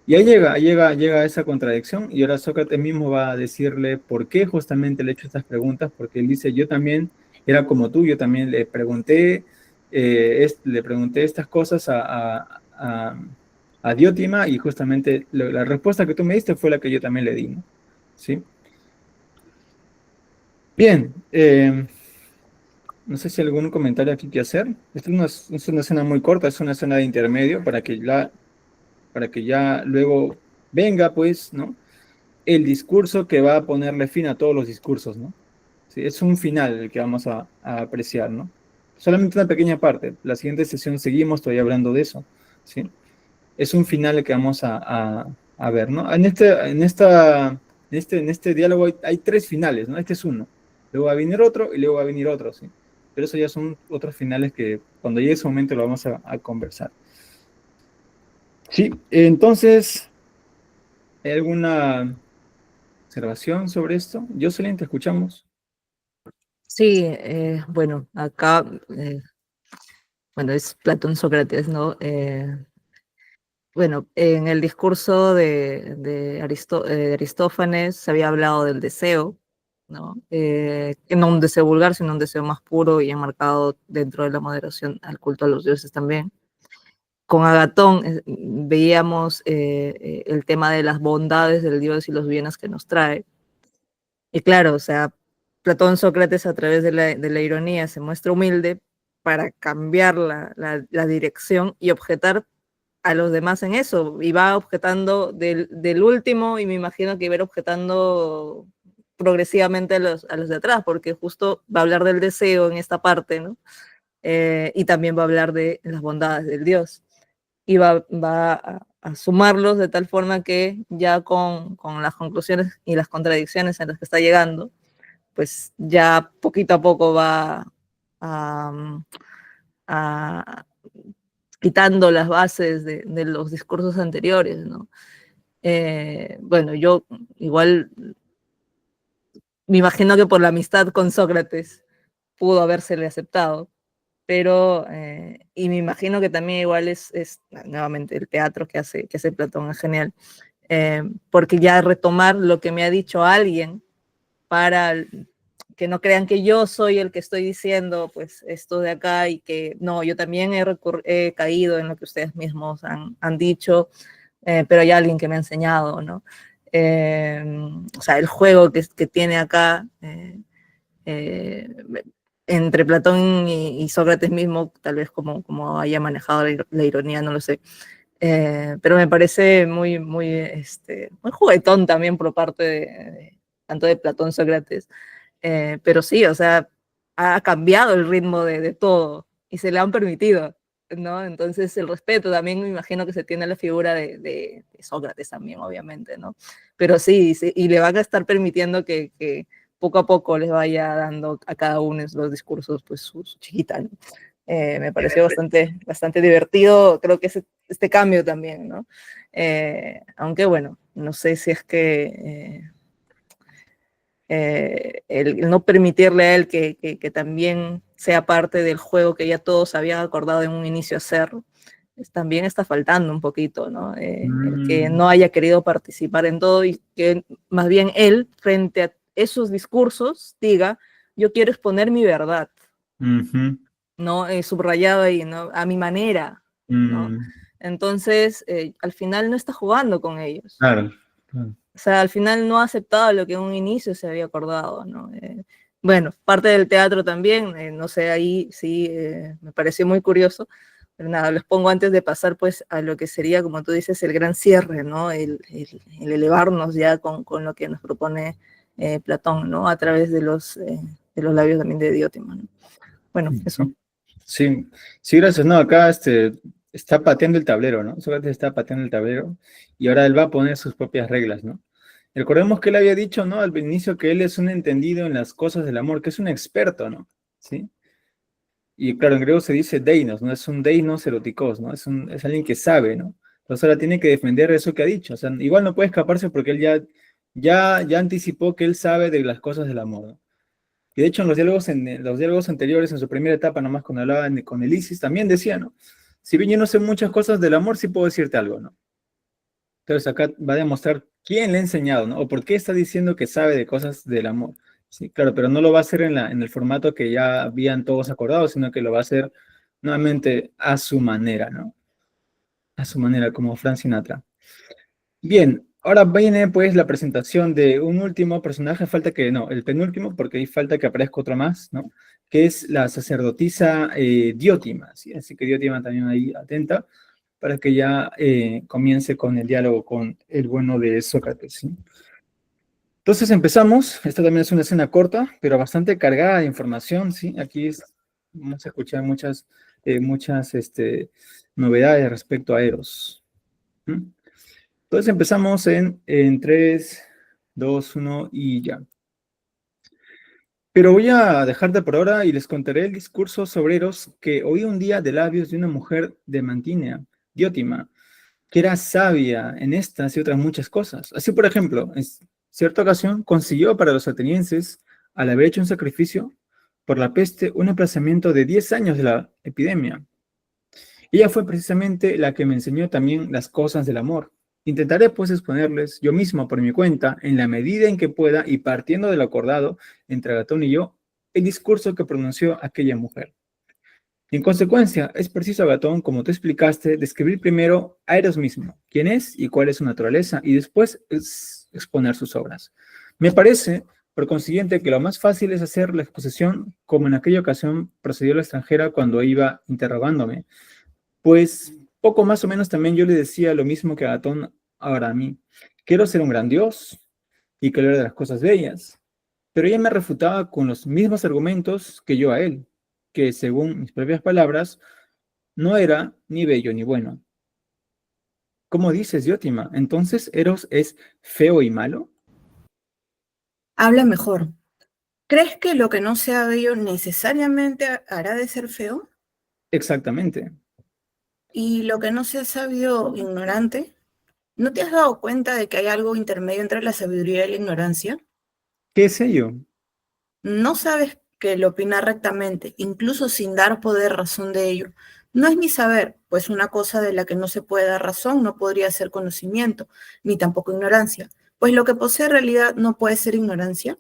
Y ahí llega esa contradicción y ahora Sócrates mismo va a decirle por qué justamente le he hecho estas preguntas, porque él dice, yo también era como tú, yo también le pregunté estas cosas a Diótima y justamente la respuesta que tú me diste fue la que yo también le di, ¿no? ¿Sí? Bien, no sé si hay algún comentario aquí que hacer. Esta es una escena muy corta, es una escena de intermedio para que ya luego venga, pues, ¿no? El discurso que va a ponerle fin a todos los discursos, ¿no? Sí, es un final el que vamos a apreciar, ¿no? Solamente una pequeña parte. La siguiente sesión seguimos todavía hablando de eso, ¿sí? Es un final el que vamos a ver, ¿no? En este diálogo hay tres finales, ¿no? Este es uno. Luego va a venir otro y luego va a venir otro, ¿sí? Pero eso ya son otros finales que cuando llegue ese momento lo vamos a conversar. Sí, entonces, ¿hay alguna observación sobre esto? Jocelyn, te escuchamos. Sí, bueno, acá, bueno, es Platón Sócrates, ¿no? Bueno, en el discurso de Aristófanes se había hablado del deseo, ¿no? Que no un deseo vulgar, sino un deseo más puro y enmarcado dentro de la moderación al culto a los dioses también. Con Agatón veíamos el tema de las bondades del dios y los bienes que nos trae. Y claro, o sea, Platón Sócrates a través de la ironía se muestra humilde para cambiar la dirección y objetar a los demás en eso, y va objetando del último, y me imagino que va a ir objetando progresivamente a los de atrás, porque justo va a hablar del deseo en esta parte, ¿no? Y también va a hablar de las bondades del Dios, y va a sumarlos de tal forma que ya con las conclusiones y las contradicciones en las que está llegando, pues ya poquito a poco va a quitando las bases de los discursos anteriores, ¿no? Bueno, yo igual me imagino que por la amistad con Sócrates pudo habérsele aceptado, pero, y me imagino que también igual es nuevamente el teatro que hace Platón es genial, porque ya retomar lo que me ha dicho alguien para que no crean que yo soy el que estoy diciendo, pues, esto de acá, y que no, yo también he caído en lo que ustedes mismos han dicho, pero hay alguien que me ha enseñado, ¿no? O sea, el juego que tiene acá entre Platón y Sócrates mismo, tal vez como haya manejado la ironía, no lo sé. Pero me parece muy juguetón también por parte tanto de Platón Sócrates. Pero sí, o sea, ha cambiado el ritmo de todo y se le han permitido, ¿no? Entonces el respeto también me imagino que se tiene a la figura de Sócrates también, obviamente, ¿no? Pero sí, y le van a estar permitiendo que poco a poco les vaya dando a cada uno en los discursos, pues, su chiquita, ¿no? Me pareció bastante divertido, creo que este cambio también, ¿no? Aunque bueno, no sé si es que el no permitirle a él que también sea parte del juego que ya todos habían acordado en un inicio hacer, también está faltando un poquito, ¿no? El que no haya querido participar en todo y que más bien él, frente a esos discursos, diga, yo quiero exponer mi verdad, ¿no? Subrayado ahí, ¿no? A mi manera, ¿no? Entonces, al final no está jugando con ellos. Claro, claro. O sea, al final no ha aceptado lo que en un inicio se había acordado, ¿no? Bueno, parte del teatro también, no sé, ahí sí me pareció muy curioso, pero nada, les pongo antes de pasar pues a lo que sería, como tú dices, el gran cierre, ¿no? El elevarnos ya con lo que nos propone Platón, ¿no? A través de los labios también de Diótima, ¿no? Bueno, eso. Sí, sí, gracias. No, acá está pateando el tablero, ¿no? Sócrates está pateando el tablero y ahora él va a poner sus propias reglas, ¿no? Recordemos que él había dicho, ¿no? Al inicio que él es un entendido en las cosas del amor, que es un experto, ¿no? ¿Sí? Y claro, en griego se dice deinos, ¿no? Es un deinos eroticos, ¿no? Es alguien que sabe, ¿no? Entonces ahora tiene que defender eso que ha dicho. O sea, igual no puede escaparse porque él ya anticipó que él sabe de las cosas del amor, ¿no? Y de hecho en los diálogos anteriores, en su primera etapa, nomás cuando hablaba con Elisis, también decía, ¿no? Si bien yo no sé muchas cosas del amor, sí puedo decirte algo, ¿no? Entonces acá va a demostrar quién le ha enseñado, ¿no? O por qué está diciendo que sabe de cosas del amor. Sí, claro, pero no lo va a hacer en el formato que ya habían todos acordado, sino que lo va a hacer nuevamente a su manera, ¿no? A su manera, como Frank Sinatra. Bien, ahora viene pues la presentación de un último personaje, el penúltimo, porque ahí falta que aparezca otro más, ¿no? Que es la sacerdotisa Diótima, ¿sí? Así que Diótima también ahí atenta para que ya comience con el diálogo con el bueno de Sócrates, ¿sí? Entonces empezamos, esta también es una escena corta, pero bastante cargada de información, ¿sí? Aquí vamos a escuchar muchas novedades respecto a Eros. Entonces empezamos en 3, 2, 1 y ya. Pero voy a dejarte por ahora y les contaré el discurso sobre Eros que oí un día de labios de una mujer de Mantinea, Diótima, que era sabia en estas y otras muchas cosas. Así, por ejemplo, en cierta ocasión consiguió para los atenienses, al haber hecho un sacrificio por la peste, un aplazamiento de 10 años de la epidemia. Ella fue precisamente la que me enseñó también las cosas del amor. Intentaré pues exponerles yo mismo por mi cuenta, en la medida en que pueda y partiendo de lo acordado entre Agatón y yo, el discurso que pronunció aquella mujer. En consecuencia, es preciso, Agatón, como tú explicaste, describir primero a Eros mismo, quién es y cuál es su naturaleza, y después exponer sus obras. Me parece, por consiguiente, que lo más fácil es hacer la exposición como en aquella ocasión procedió la extranjera cuando iba interrogándome, pues poco más o menos también yo le decía lo mismo que Agatón ahora a mí. Quiero ser un gran dios y que hablar de las cosas bellas, pero ella me refutaba con los mismos argumentos que yo a él, que según mis propias palabras, no era ni bello ni bueno. ¿Cómo dices, Diótima? ¿Entonces Eros es feo y malo? Habla mejor. ¿Crees que lo que no sea bello necesariamente hará de ser feo? Exactamente. ¿Y lo que no sea sabio, ignorante? ¿No te has dado cuenta de que hay algo intermedio entre la sabiduría y la ignorancia? ¿Qué es ello? No sabes que el opinar rectamente, incluso sin dar poder razón de ello, no es ni saber, pues una cosa de la que no se puede dar razón no podría ser conocimiento, ni tampoco ignorancia, pues lo que posee realidad no puede ser ignorancia.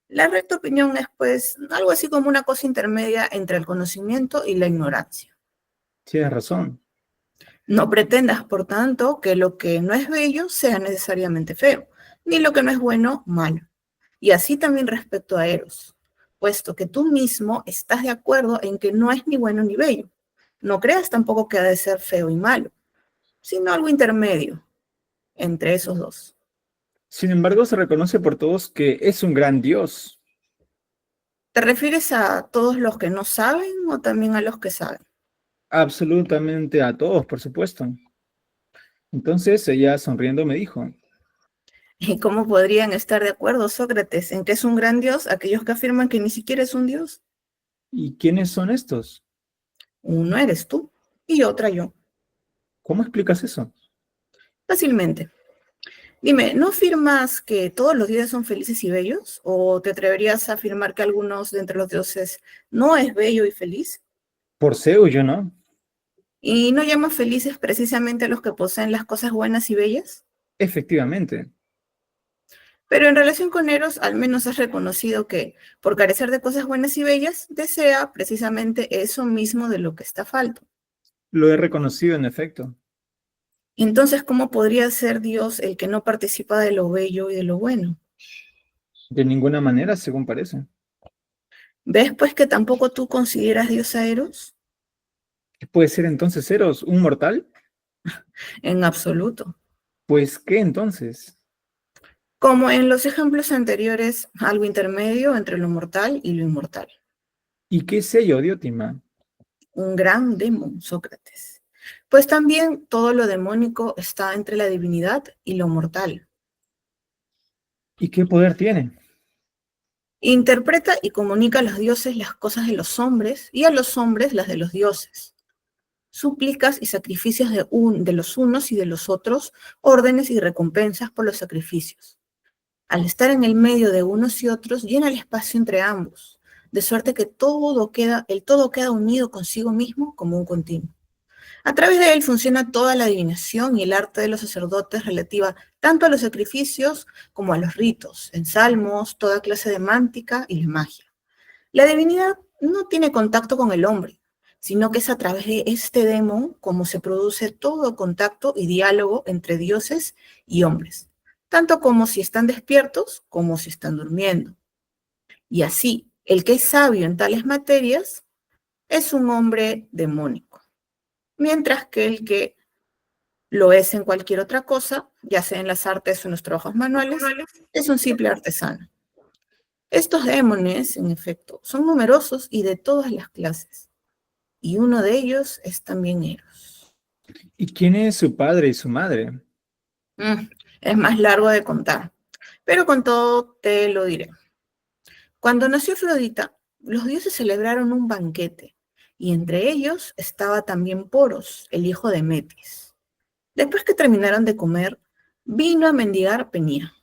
La recta opinión es, pues, algo así como una cosa intermedia entre el conocimiento y la ignorancia. Tienes razón. No pretendas, por tanto, que lo que no es bello sea necesariamente feo, ni lo que no es bueno, malo. Y así también respecto a Eros, puesto que tú mismo estás de acuerdo en que no es ni bueno ni bello. No creas tampoco que ha de ser feo y malo, sino algo intermedio entre esos dos. Sin embargo, se reconoce por todos que es un gran dios. ¿Te refieres a todos los que no saben o también a los que saben? Absolutamente a todos, por supuesto. Entonces ella sonriendo me dijo, ¿Y cómo podrían estar de acuerdo, Sócrates, en que es un gran dios aquellos que afirman que ni siquiera es un dios? ¿y quiénes son estos? Uno eres tú y otra yo. ¿Cómo explicas eso? Fácilmente. Dime, ¿no afirmas que todos los dioses son felices y bellos? ¿O te atreverías a afirmar que algunos de entre los dioses no es bello y feliz? Por Zeus, yo no. ¿Y no llamas felices precisamente a los que poseen las cosas buenas y bellas? Efectivamente. Pero en relación con Eros, al menos has reconocido que, por carecer de cosas buenas y bellas, desea precisamente eso mismo de lo que está falto. Lo he reconocido en efecto. Entonces, ¿cómo podría ser Dios el que no participa de lo bello y de lo bueno? De ninguna manera, según parece. ¿Ves pues que tampoco tú consideras Dios a Eros? ¿Qué puede ser entonces Eros? ¿Un mortal? En absoluto. Pues, ¿qué entonces? Como en los ejemplos anteriores, algo intermedio entre lo mortal y lo inmortal. ¿Y qué es ello, Diótima? Un gran demon, Sócrates. Pues también todo lo demónico está entre la divinidad y lo mortal. ¿Y qué poder tiene? Interpreta y comunica a los dioses las cosas de los hombres y a los hombres las de los dioses. Súplicas y sacrificios de los unos y de los otros, órdenes y recompensas por los sacrificios. Al estar en el medio de unos y otros, llena el espacio entre ambos, de suerte que el todo queda unido consigo mismo como un continuo. A través de él funciona toda la adivinación y el arte de los sacerdotes relativa tanto a los sacrificios como a los ritos, en salmos, toda clase de mántica y de magia. La divinidad no tiene contacto con el hombre, sino que es a través de este demon como se produce todo contacto y diálogo entre dioses y hombres, tanto como si están despiertos como si están durmiendo. Y así, el que es sabio en tales materias es un hombre demónico, mientras que el que lo es en cualquier otra cosa, ya sea en las artes o en los trabajos manuales, es un simple artesano. Estos demones, en efecto, son numerosos y de todas las clases, y uno de ellos es también Eros. ¿Y quién es su padre y su madre? Es más largo de contar, pero con todo te lo diré. Cuando nació Afrodita, los dioses celebraron un banquete, y entre ellos estaba también Poros, el hijo de Metis. Después que terminaron de comer, vino a mendigar Penía,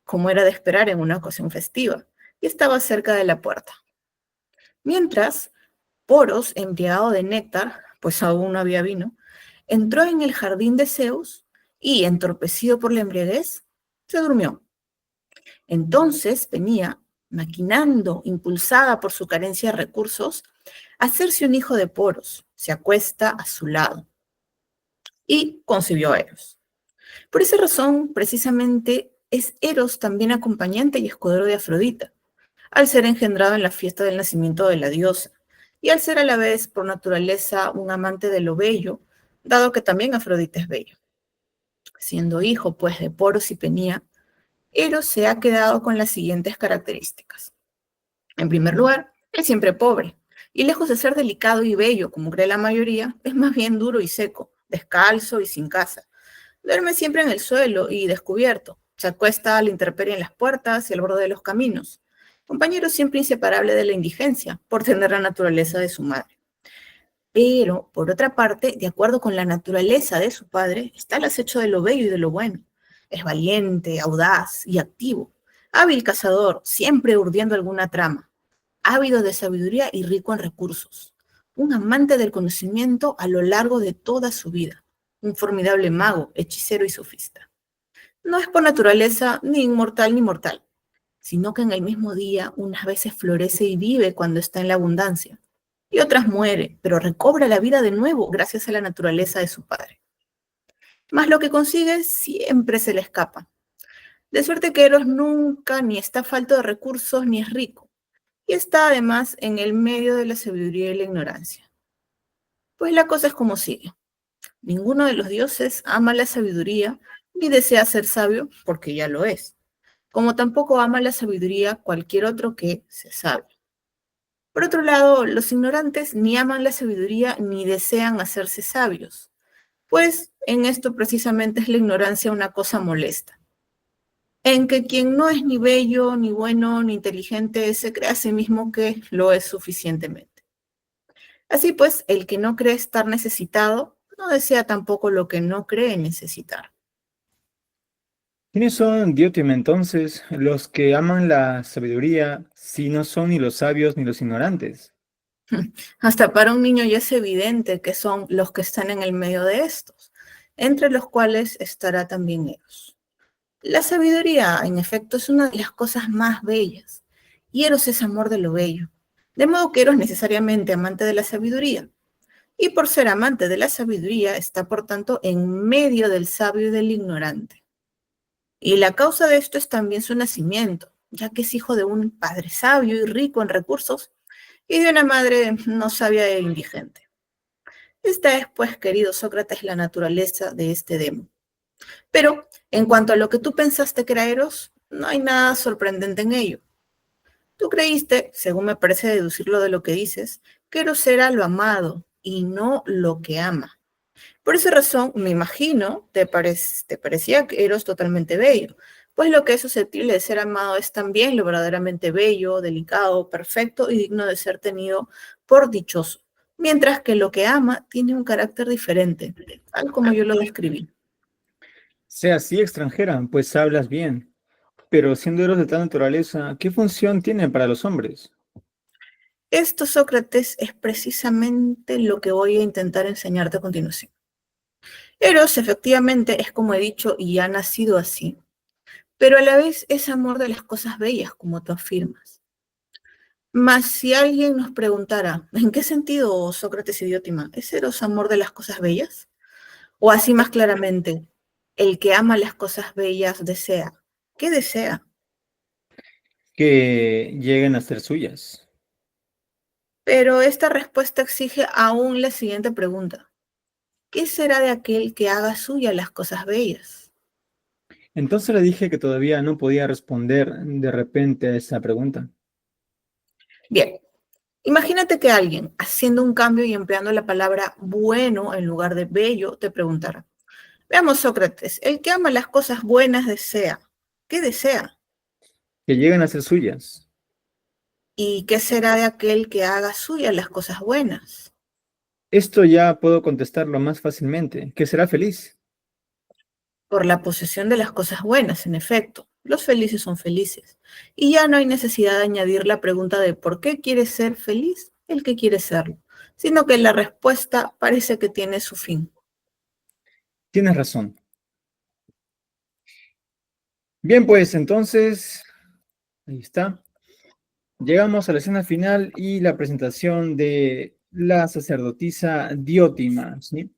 como era de esperar en una ocasión festiva, y estaba cerca de la puerta. Mientras, Poros, embriagado de néctar, pues aún no había vino, entró en el jardín de Zeus y, entorpecido por la embriaguez, se durmió. Entonces venía, maquinando, impulsada por su carencia de recursos, a hacerse un hijo de Poros, se acuesta a su lado y concibió a Eros. Por esa razón, precisamente, es Eros también acompañante y escudero de Afrodita, al ser engendrado en la fiesta del nacimiento de la diosa, y al ser a la vez, por naturaleza, un amante de lo bello, dado que también Afrodita es bello. Siendo hijo, pues, de Poros y Penía, Eros se ha quedado con las siguientes características. En primer lugar, es siempre pobre, y lejos de ser delicado y bello, como cree la mayoría, es más bien duro y seco, descalzo y sin casa. Duerme siempre en el suelo y descubierto. Se acuesta a la intemperie en las puertas y al borde de los caminos. Compañero siempre inseparable de la indigencia, por tener la naturaleza de su madre. Pero, por otra parte, de acuerdo con la naturaleza de su padre, está al acecho de lo bello y de lo bueno. Es valiente, audaz y activo. Hábil cazador, siempre urdiendo alguna trama. Ávido de sabiduría y rico en recursos. Un amante del conocimiento a lo largo de toda su vida. Un formidable mago, hechicero y sofista. No es por naturaleza ni inmortal ni mortal, sino que en el mismo día unas veces florece y vive cuando está en la abundancia, y otras muere, pero recobra la vida de nuevo gracias a la naturaleza de su padre. Mas lo que consigue siempre se le escapa. De suerte que Eros nunca ni está falto de recursos ni es rico, y está además en el medio de la sabiduría y la ignorancia. Pues la cosa es como sigue. Ninguno de los dioses ama la sabiduría ni desea ser sabio porque ya lo es, como tampoco ama la sabiduría cualquier otro que se sabe. Por otro lado, los ignorantes ni aman la sabiduría ni desean hacerse sabios, pues en esto precisamente es la ignorancia una cosa molesta, en que quien no es ni bello, ni bueno, ni inteligente, se cree a sí mismo que lo es suficientemente. Así pues, el que no cree estar necesitado, no desea tampoco lo que no cree necesitar. ¿Quiénes son, Diótima, entonces, los que aman la sabiduría, si no son ni los sabios ni los ignorantes? Hasta para un niño ya es evidente que son los que están en el medio de estos, entre los cuales estará también Eros. La sabiduría, en efecto, es una de las cosas más bellas, y Eros es amor de lo bello, de modo que Eros necesariamente amante de la sabiduría, y por ser amante de la sabiduría está, por tanto, en medio del sabio y del ignorante. Y la causa de esto es también su nacimiento, ya que es hijo de un padre sabio y rico en recursos, y de una madre no sabia e indigente. Esta es, pues, querido Sócrates, la naturaleza de este demo. Pero, en cuanto a lo que tú pensaste que era Eros, no hay nada sorprendente en ello. Tú creíste, según me parece deducirlo de lo que dices, que Eros era lo amado y no lo que ama. Por esa razón, me imagino, te parecía que Eros totalmente bello, pues lo que es susceptible de ser amado es también lo verdaderamente bello, delicado, perfecto y digno de ser tenido por dichoso, mientras que lo que ama tiene un carácter diferente, tal como yo lo describí. Sea así, extranjera, pues hablas bien. Pero siendo Eros de tal naturaleza, ¿qué función tiene para los hombres? Esto, Sócrates, es precisamente lo que voy a intentar enseñarte a continuación. Eros, efectivamente, es como he dicho y ha nacido así, pero a la vez es amor de las cosas bellas, como tú afirmas. Mas si alguien nos preguntara, ¿en qué sentido, Sócrates y Diótima, es Eros amor de las cosas bellas? O así más claramente, el que ama las cosas bellas desea. ¿Qué desea? Que lleguen a ser suyas. Pero esta respuesta exige aún la siguiente pregunta. ¿Qué será de aquel que haga suya las cosas bellas? Entonces le dije que todavía no podía responder de repente a esa pregunta. Bien, imagínate que alguien, haciendo un cambio y empleando la palabra bueno en lugar de bello, te preguntara. Veamos, Sócrates, el que ama las cosas buenas desea. ¿Qué desea? Que lleguen a ser suyas. ¿Y qué será de aquel que haga suyas las cosas buenas? Esto ya puedo contestarlo más fácilmente, que será feliz. Por la posesión de las cosas buenas, en efecto. Los felices son felices. Y ya no hay necesidad de añadir la pregunta de ¿por qué quiere ser feliz el que quiere serlo? sino que la respuesta parece que tiene su fin. Tienes razón. Bien, pues entonces, ahí está. Llegamos a la escena final y la presentación de la sacerdotisa Diótima, ¿sí?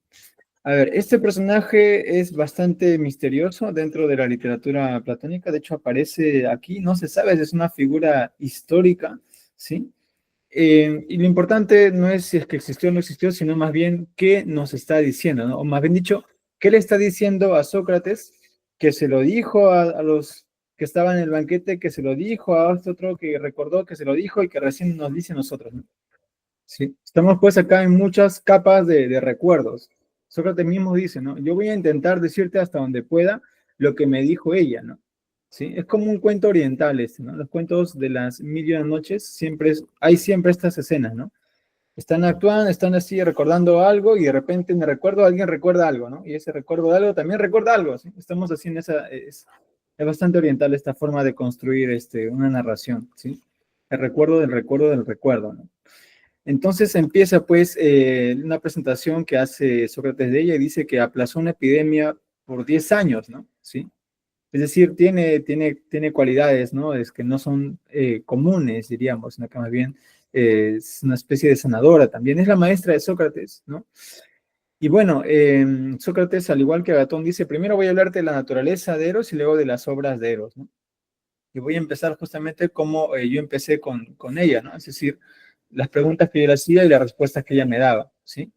A ver, este personaje es bastante misterioso dentro de la literatura platónica. De hecho, aparece aquí, no se sabe si es una figura histórica, ¿sí? Y lo importante no es si es que existió o no existió, sino más bien qué nos está diciendo, ¿no? O más bien dicho, qué le está diciendo a Sócrates, que se lo dijo a los que estaban en el banquete, que se lo dijo a este otro que recordó que se lo dijo y que recién nos dice a nosotros, ¿no? Sí, estamos pues acá en muchas capas de recuerdos. Sócrates mismo dice, ¿no? Yo voy a intentar decirte hasta donde pueda lo que me dijo ella, ¿no? Sí, es como un cuento oriental este, ¿no? Los cuentos de las mil y una noches, hay siempre estas escenas, ¿no? Están actuando, están así recordando algo y de repente en el recuerdo alguien recuerda algo, ¿no? Y ese recuerdo de algo también recuerda algo, ¿sí? Estamos así en esa, es bastante oriental esta forma de construir una narración, ¿sí? El recuerdo del recuerdo del recuerdo, ¿no? Entonces empieza pues una presentación que hace Sócrates de ella y dice que aplazó una epidemia por 10 años, ¿no? ¿Sí? Es decir, tiene cualidades, ¿no? Es que no son comunes, diríamos, sino que más bien es una especie de sanadora también. Es la maestra de Sócrates, ¿no? Y bueno, Sócrates, al igual que Agatón, dice, primero voy a hablarte de la naturaleza de Eros y luego de las obras de Eros, ¿no? Y voy a empezar justamente como yo empecé con ella, ¿no? Es decir, las preguntas que yo le hacía y las respuestas que ella me daba, ¿sí?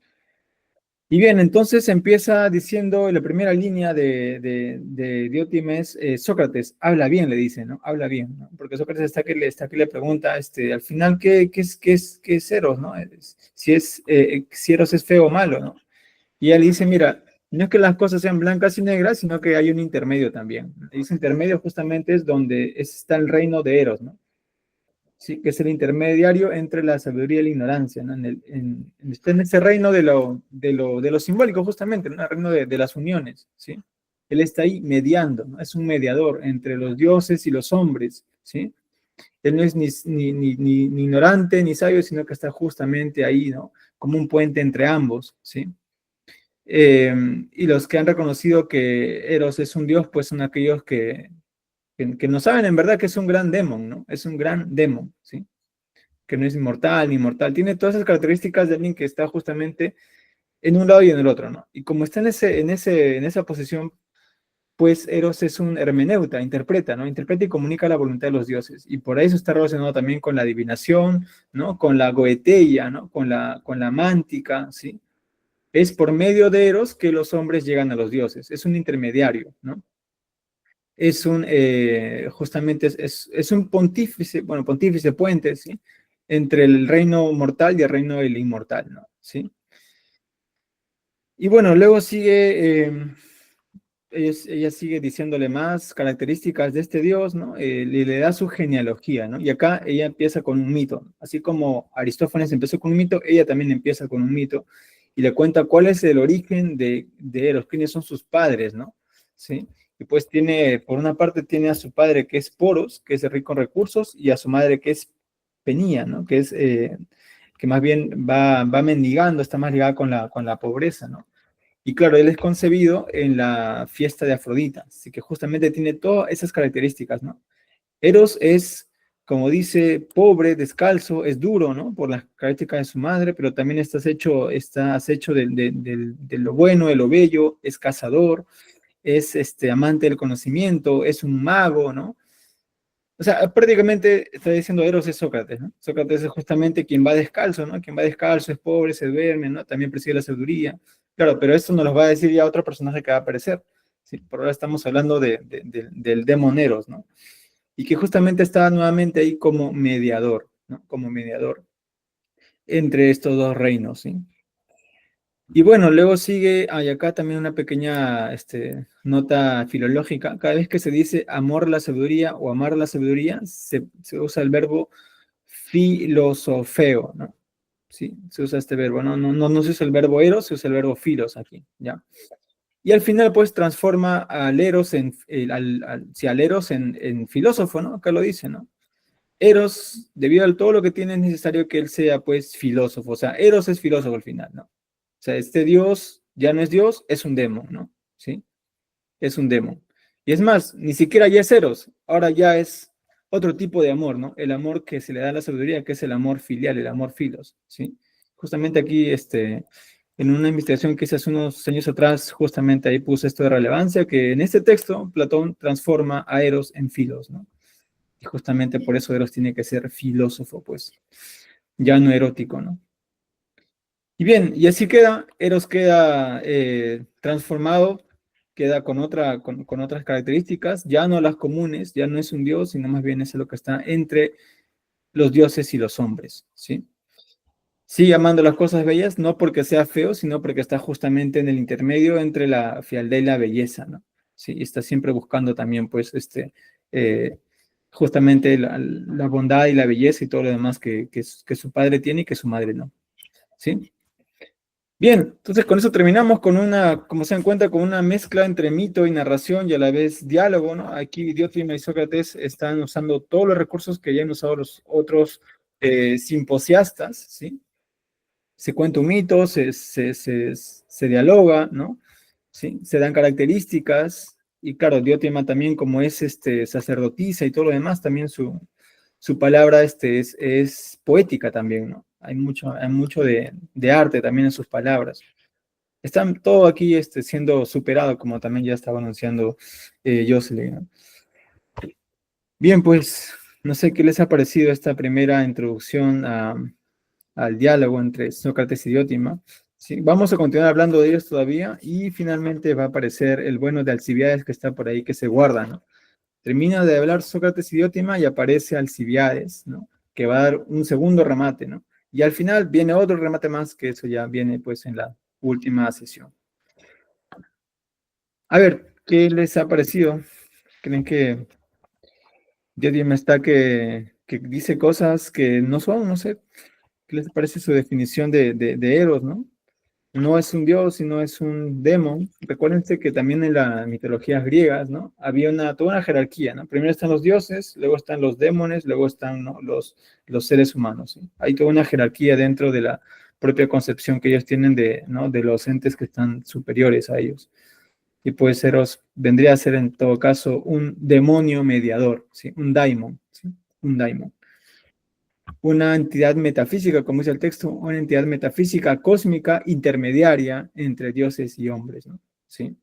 Y bien, entonces empieza diciendo en la primera línea de Diótimes, Sócrates, habla bien, le dice, ¿no? Habla bien, ¿no? Porque Sócrates está que le pregunta, al final, ¿qué es Eros, ¿no? Si Eros es feo o malo, ¿no? Y ella le dice, mira, no es que las cosas sean blancas y negras, sino que hay un intermedio también. Ese intermedio justamente es donde está el reino de Eros, ¿no? Sí, que es el intermediario entre la sabiduría y la ignorancia, ¿no? Está en ese reino de lo simbólico, justamente, ¿no? El reino de las uniones, ¿sí? Él está ahí mediando, ¿no? Es un mediador entre los dioses y los hombres, ¿sí? Él no es ni ignorante ni sabio, sino que está justamente ahí, ¿no? Como un puente entre ambos, ¿sí? Y los que han reconocido que Eros es un dios, pues son aquellos que no saben en verdad que es un gran demon, ¿no? Es un gran demon, ¿sí? Que no es inmortal ni inmortal. Tiene todas esas características de alguien que está justamente en un lado y en el otro, ¿no? Y como está en esa posición, pues Eros es un hermeneuta, interpreta, ¿no? Interpreta y comunica la voluntad de los dioses. Y por eso está relacionado también con la adivinación, ¿no? Con la goeteia, ¿no? Con la mántica, ¿sí? Es por medio de Eros que los hombres llegan a los dioses. Es un intermediario, ¿no? Justamente es un pontífice, bueno, pontífice puente, ¿sí? Entre el reino mortal y el reino del inmortal, ¿no? ¿Sí? Y bueno, luego ella sigue diciéndole más características de este dios, ¿no? Le da su genealogía, ¿no? Y acá ella empieza con un mito. Así como Aristófanes empezó con un mito, ella también empieza con un mito y le cuenta cuál es el origen de Eros, quiénes son sus padres, ¿no? ¿Sí? Y pues por una parte tiene a su padre que es Poros, que es rico en recursos, y a su madre que es Penía, ¿no? Que más bien va mendigando, está más ligada con la pobreza, ¿no? Y claro, él es concebido en la fiesta de Afrodita, así que justamente tiene todas esas características, ¿no? Eros es, como dice, pobre, descalzo, es duro, ¿no? Por las características de su madre, pero también estás hecho de lo bueno, de lo bello, es cazador, es amante del conocimiento, es un mago, ¿no? O sea, prácticamente está diciendo Eros es Sócrates, ¿no? Sócrates es justamente quien va descalzo, ¿no? Quien va descalzo, es pobre, se duerme, ¿no? También persigue la sabiduría. Claro, pero esto nos lo va a decir ya otro personaje que va a aparecer. ¿Sí? Por ahora estamos hablando del demon Eros, ¿no? Y que justamente está nuevamente ahí como mediador, ¿no? Como mediador entre estos dos reinos, ¿sí? Y bueno, luego hay acá también una pequeña nota filológica. Cada vez que se dice amor a la sabiduría o amar a la sabiduría, se usa el verbo filosofeo, ¿no? Sí, se usa este verbo, no se usa el verbo eros, se usa el verbo filos aquí, ¿ya? Y al final, pues, transforma al eros sí, al eros en filósofo, ¿no? Acá lo dice, ¿no? Eros, debido a todo lo que tiene, es necesario que él sea, pues, filósofo. O sea, Eros es filósofo al final, ¿no? O sea, este Dios ya no es Dios, es un demo, ¿no? ¿Sí? Es un demo. Y es más, ni siquiera ya es Eros, ahora ya es otro tipo de amor, ¿no? El amor que se le da a la sabiduría, que es el amor filial, el amor filos, ¿sí? Justamente aquí, en una investigación que hice hace unos años atrás, justamente ahí puse esto de relevancia, que en este texto Platón transforma a Eros en filos, ¿no? Y justamente por eso Eros tiene que ser filósofo, pues, ya no erótico, ¿no? Y bien, y así queda, Eros queda transformado, queda con otras características, ya no las comunes, ya no es un dios, sino más bien es lo que está entre los dioses y los hombres, ¿sí? Sigue amando las cosas bellas, no porque sea feo, sino porque está justamente en el intermedio entre la fealdad y la belleza, ¿no? Sí, y está siempre buscando también, pues, eh, justamente la bondad y la belleza y todo lo demás que su padre tiene y que su madre no, ¿sí? Bien, entonces con eso terminamos con una, como se dan cuenta, con una mezcla entre mito y narración y a la vez diálogo, ¿no? Aquí Diótima y Sócrates están usando todos los recursos que ya han usado los otros simposiastas, ¿sí? Se cuenta un mito, se dialoga, ¿no? ¿Sí? Se dan características, y claro, Diótima también, como es sacerdotisa y todo lo demás, también su palabra es poética también, ¿no? Hay mucho de arte también en sus palabras. Están todo aquí siendo superado, como también ya estaba anunciando Jocelyn, ¿no? Bien, pues, no sé qué les ha parecido esta primera introducción al diálogo entre Sócrates y Diótima. Sí, vamos a continuar hablando de ellos todavía y finalmente va a aparecer el bueno de Alcibiades que está por ahí, que se guarda, ¿no? Termina de hablar Sócrates y Diótima y aparece Alcibiades, ¿no? Que va a dar un segundo remate, ¿no? Y al final viene otro remate más, que eso ya viene pues en la última sesión. A ver, ¿qué les ha parecido? ¿Creen que Diótima está que dice cosas que no son? No sé, ¿qué les parece su definición de Eros, ¿no? No es un dios, sino es un demon. Recuérdense que también en las mitologías griegas, ¿no? Había toda una jerarquía, ¿no? Primero están los dioses, luego están los demones, luego están, ¿no? los seres humanos, ¿sí? Hay toda una jerarquía dentro de la propia concepción que ellos tienen ¿no? de los entes que están superiores a ellos. Y puede vendría a ser en todo caso un demonio mediador, ¿sí? Un daimon, ¿sí? Un daimon. Una entidad metafísica, como dice el texto, una entidad metafísica cósmica intermediaria entre dioses y hombres, ¿no? ¿Sí?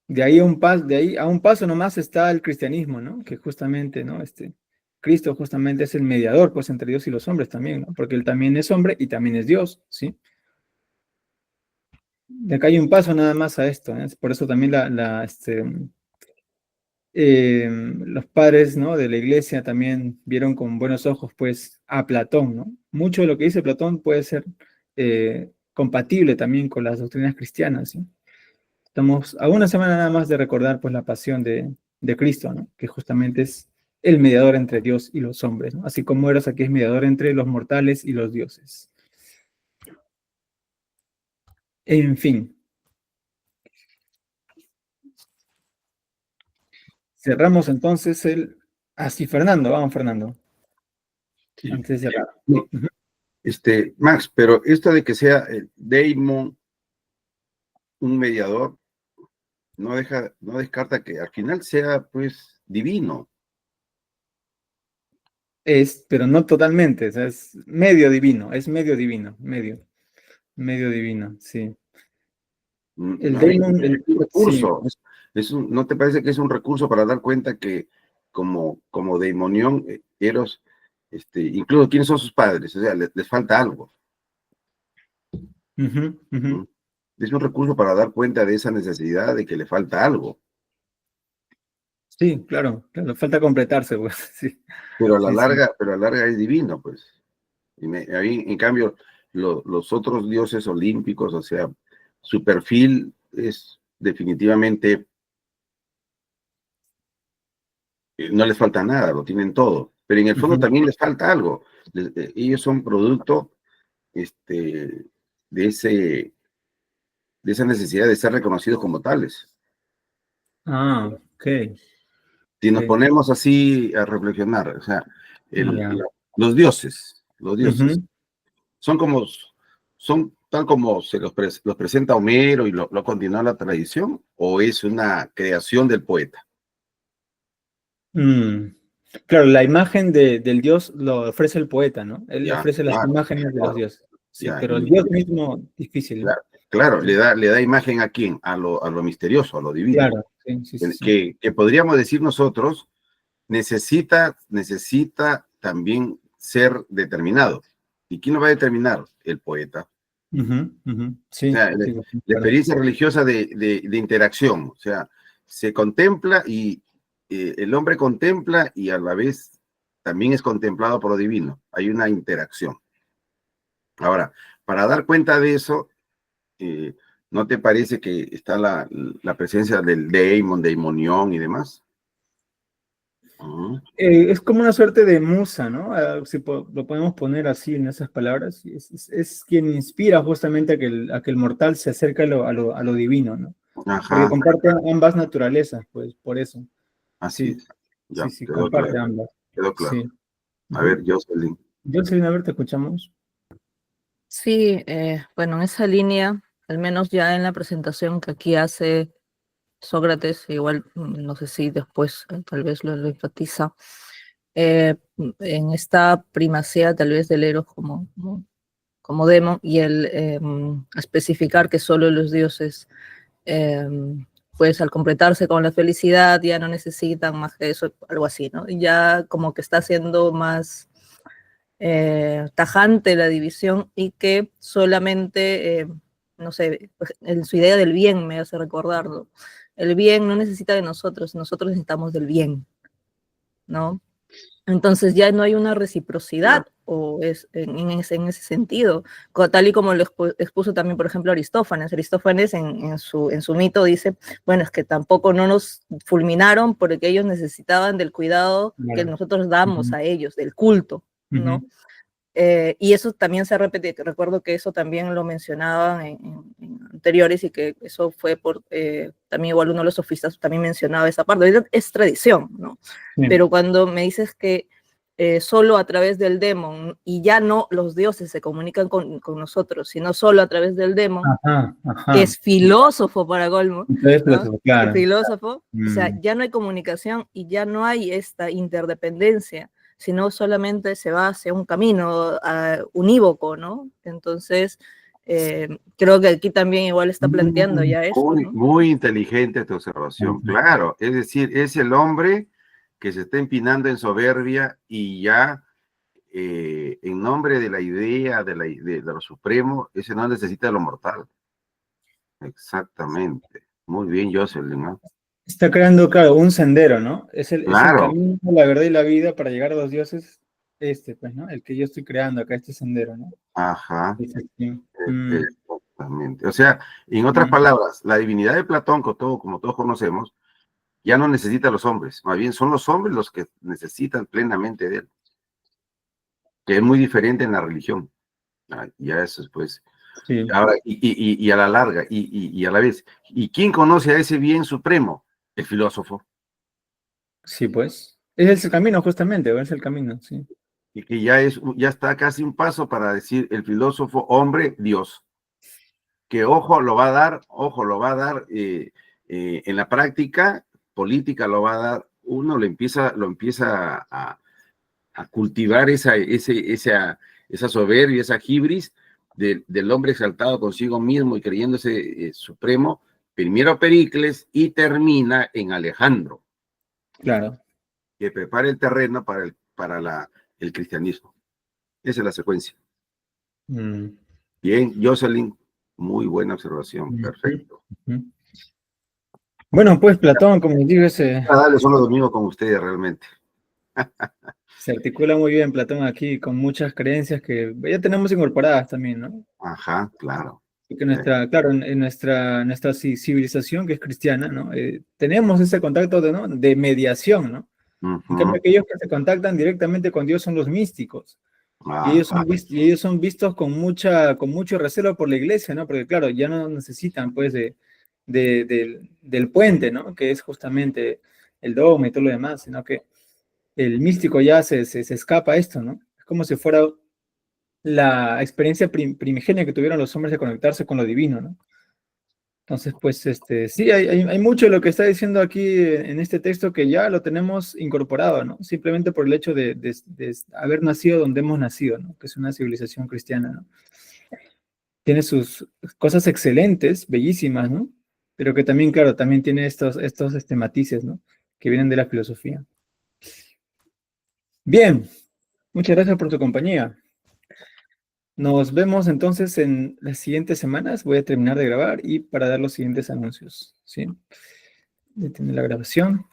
De ahí a un paso nomás está el cristianismo, ¿no? Que justamente, ¿no? Cristo justamente es el mediador, pues, entre Dios y los hombres también, ¿no? Porque él también es hombre y también es Dios, ¿sí? De acá hay un paso nada más a esto, ¿eh? Por eso también los padres, ¿no? de la iglesia también vieron con buenos ojos pues a Platón, ¿no? Mucho de lo que dice Platón puede ser compatible también con las doctrinas cristianas, ¿sí? Estamos a una semana nada más de recordar pues la pasión de Cristo, ¿no? Que justamente es el mediador entre Dios y los hombres, ¿no? Así como Eros aquí es mediador entre los mortales y los dioses. En fin. Cerramos entonces Así, Fernando, vamos, Fernando. Sí. Antes de cerrar. No, Max, pero esto de que sea el Daemon un mediador, no descarta que al final sea, pues, divino. Pero no totalmente, o sea, es medio divino, medio divino, sí. El A mí Daemon, es un sí. recurso, ¿no te parece que es un recurso para dar cuenta que como demonión, Eros, incluso quiénes son sus padres? O sea, les falta algo. Ujú, ujú. ¿No? Es un recurso para dar cuenta de esa necesidad de que le falta algo. Sí, claro, falta completarse, pues, sí. Pero Sí, sí. a la larga es divino, pues. Ahí, en cambio, los otros dioses olímpicos, o sea, su perfil es definitivamente, no les falta nada, lo tienen todo. Pero en el fondo Ujú. también les falta algo. Ellos son producto de esa necesidad de ser reconocidos como tales. Ah, ok. Si nos Sí. ponemos así a reflexionar, o sea, Ya. los dioses, Ujú. son tal como se los presenta Homero y lo continúa la tradición, o es una creación del poeta. Mm. Claro, la imagen del dios lo ofrece el poeta, ¿no? Él Ya, ofrece las claro, imágenes de los claro, dioses. Sí, ya, pero el dios mismo, difícil, ¿no? claro, claro, Sí. le da imagen a quién, a lo misterioso, a lo divino, Claro, sí, sí, sí, sí. que podríamos decir nosotros, necesita también ser determinado. ¿Y quién lo va a determinar? El poeta. Ujú, ujú. O Sí, sea, sí, la claro. experiencia religiosa de interacción, o sea, se contempla y el hombre contempla y a la vez también es contemplado por lo divino. Hay una interacción. Ahora, para dar cuenta de eso, eh, ¿no te parece que está la presencia del daemon, daimonión y demás? Ujú. Es como una suerte de musa, ¿no? Si lo podemos poner así en esas palabras. Es quien inspira justamente a que el mortal se acerque a lo divino, ¿no? Porque Ajá, comparten ambas naturalezas, pues por eso. así Sí, es. sí, Ya, sí, quedó comparte claro, ambas. quedó claro. Sí. A Ujú. ver, Jocelyn. Jocelyn, a ver, te escuchamos. Sí, bueno, en esa línea, al menos ya en la presentación que aquí hace Sócrates, igual no sé si después tal vez lo enfatiza, en esta primacía tal vez del Eros como Demon y el especificar que solo los dioses, eh, pues al completarse con la felicidad ya no necesitan más que eso, algo así, ¿no? Y ya como que está siendo más tajante la división y que solamente, no sé, pues, en su idea del bien me hace recordarlo. El bien no necesita de nosotros necesitamos del bien, ¿no? Entonces ya no hay una Claro. reciprocidad o es en ese sentido, tal y como lo expuso también, por ejemplo, Aristófanes. Aristófanes en su mito dice, bueno, es que tampoco no nos fulminaron porque ellos necesitaban del cuidado que Claro. nosotros damos Ujú, a ellos, del culto, ujú, ¿no? Y eso también se repite, recuerdo que eso también lo mencionaban en anteriores y que eso fue por, también igual uno de los sofistas también mencionaba esa parte, es tradición, ¿no? sí. Pero cuando me dices que solo a través del demon y ya no los dioses se comunican con nosotros, sino solo a través del demon, Ajá, que ajá. es filósofo para colmo, Entonces, ¿no? Es claro. filósofo, o sea, Mm. ya no hay comunicación y ya no hay esta interdependencia, sino solamente se va hacia un camino unívoco, ¿no? Entonces, creo que aquí también igual está planteando ya esto, Muy, ¿no? muy inteligente tu observación, Ujú. claro. Es decir, es el hombre que se está empinando en soberbia y ya en nombre de la idea de lo supremo, ese no necesita lo mortal. Exactamente. Muy bien, Jocelyn, ¿no? Está creando, claro, un sendero, ¿no? Es el Claro. camino, la verdad y la vida para llegar a los dioses, pues, ¿no? El que yo estoy creando acá, este sendero, ¿no? Ajá. Sí, sí, sí. Mm, Exactamente. O sea, en otras mm. palabras, la divinidad de Platón, como todos conocemos, ya no necesita a los hombres, más bien son los hombres los que necesitan plenamente de él, que es muy diferente en la religión. Ya eso es pues, Sí, ahora, y a la larga, y a la vez, ¿y quién conoce a ese bien supremo? El filósofo, sí, pues. Es el camino, justamente, es el camino, sí. y que ya está casi un paso para decir el filósofo, hombre, Dios, que ojo, lo va a dar en la práctica política, lo va a dar, uno lo empieza a cultivar esa soberbia, esa hibris del hombre exaltado consigo mismo y creyéndose supremo, primero Pericles y termina en Alejandro, Claro. que prepara el terreno para el cristianismo. Esa es la secuencia. Mm, Bien, Jocelyn, muy buena observación, ujú, perfecto. ujú. Bueno, pues Platón, como les digo, Dale solo domingo con ustedes realmente. se articula muy bien Platón aquí con muchas creencias que ya tenemos incorporadas también, ¿no? Ajá, claro. Y que claro, en nuestra civilización que es cristiana, ¿no? Tenemos ese contacto ¿no? de mediación, ¿no? En cambio, Ujú. aquellos que se contactan directamente con Dios son los místicos. Ajá, Y ellos son vistos con mucho recelo por la iglesia, ¿no? Porque claro, ya no necesitan, pues, del puente, ¿no? Que es justamente el dogma y todo lo demás, sino que el místico ya se escapa a esto, ¿no? Es como si fuera la experiencia primigenia que tuvieron los hombres de conectarse con lo divino, ¿no? Entonces, pues, sí, hay mucho de lo que está diciendo aquí en este texto que ya lo tenemos incorporado, ¿no? Simplemente por el hecho de haber nacido donde hemos nacido, ¿no? Que es una civilización cristiana, ¿no? Tiene sus cosas excelentes, bellísimas, ¿no? Pero que también, claro, también tiene estos matices, ¿no? Que vienen de la filosofía. Bien, muchas gracias por tu compañía. Nos vemos entonces en las siguientes semanas. Voy a terminar de grabar y para dar los siguientes anuncios, ¿sí? Detener la grabación.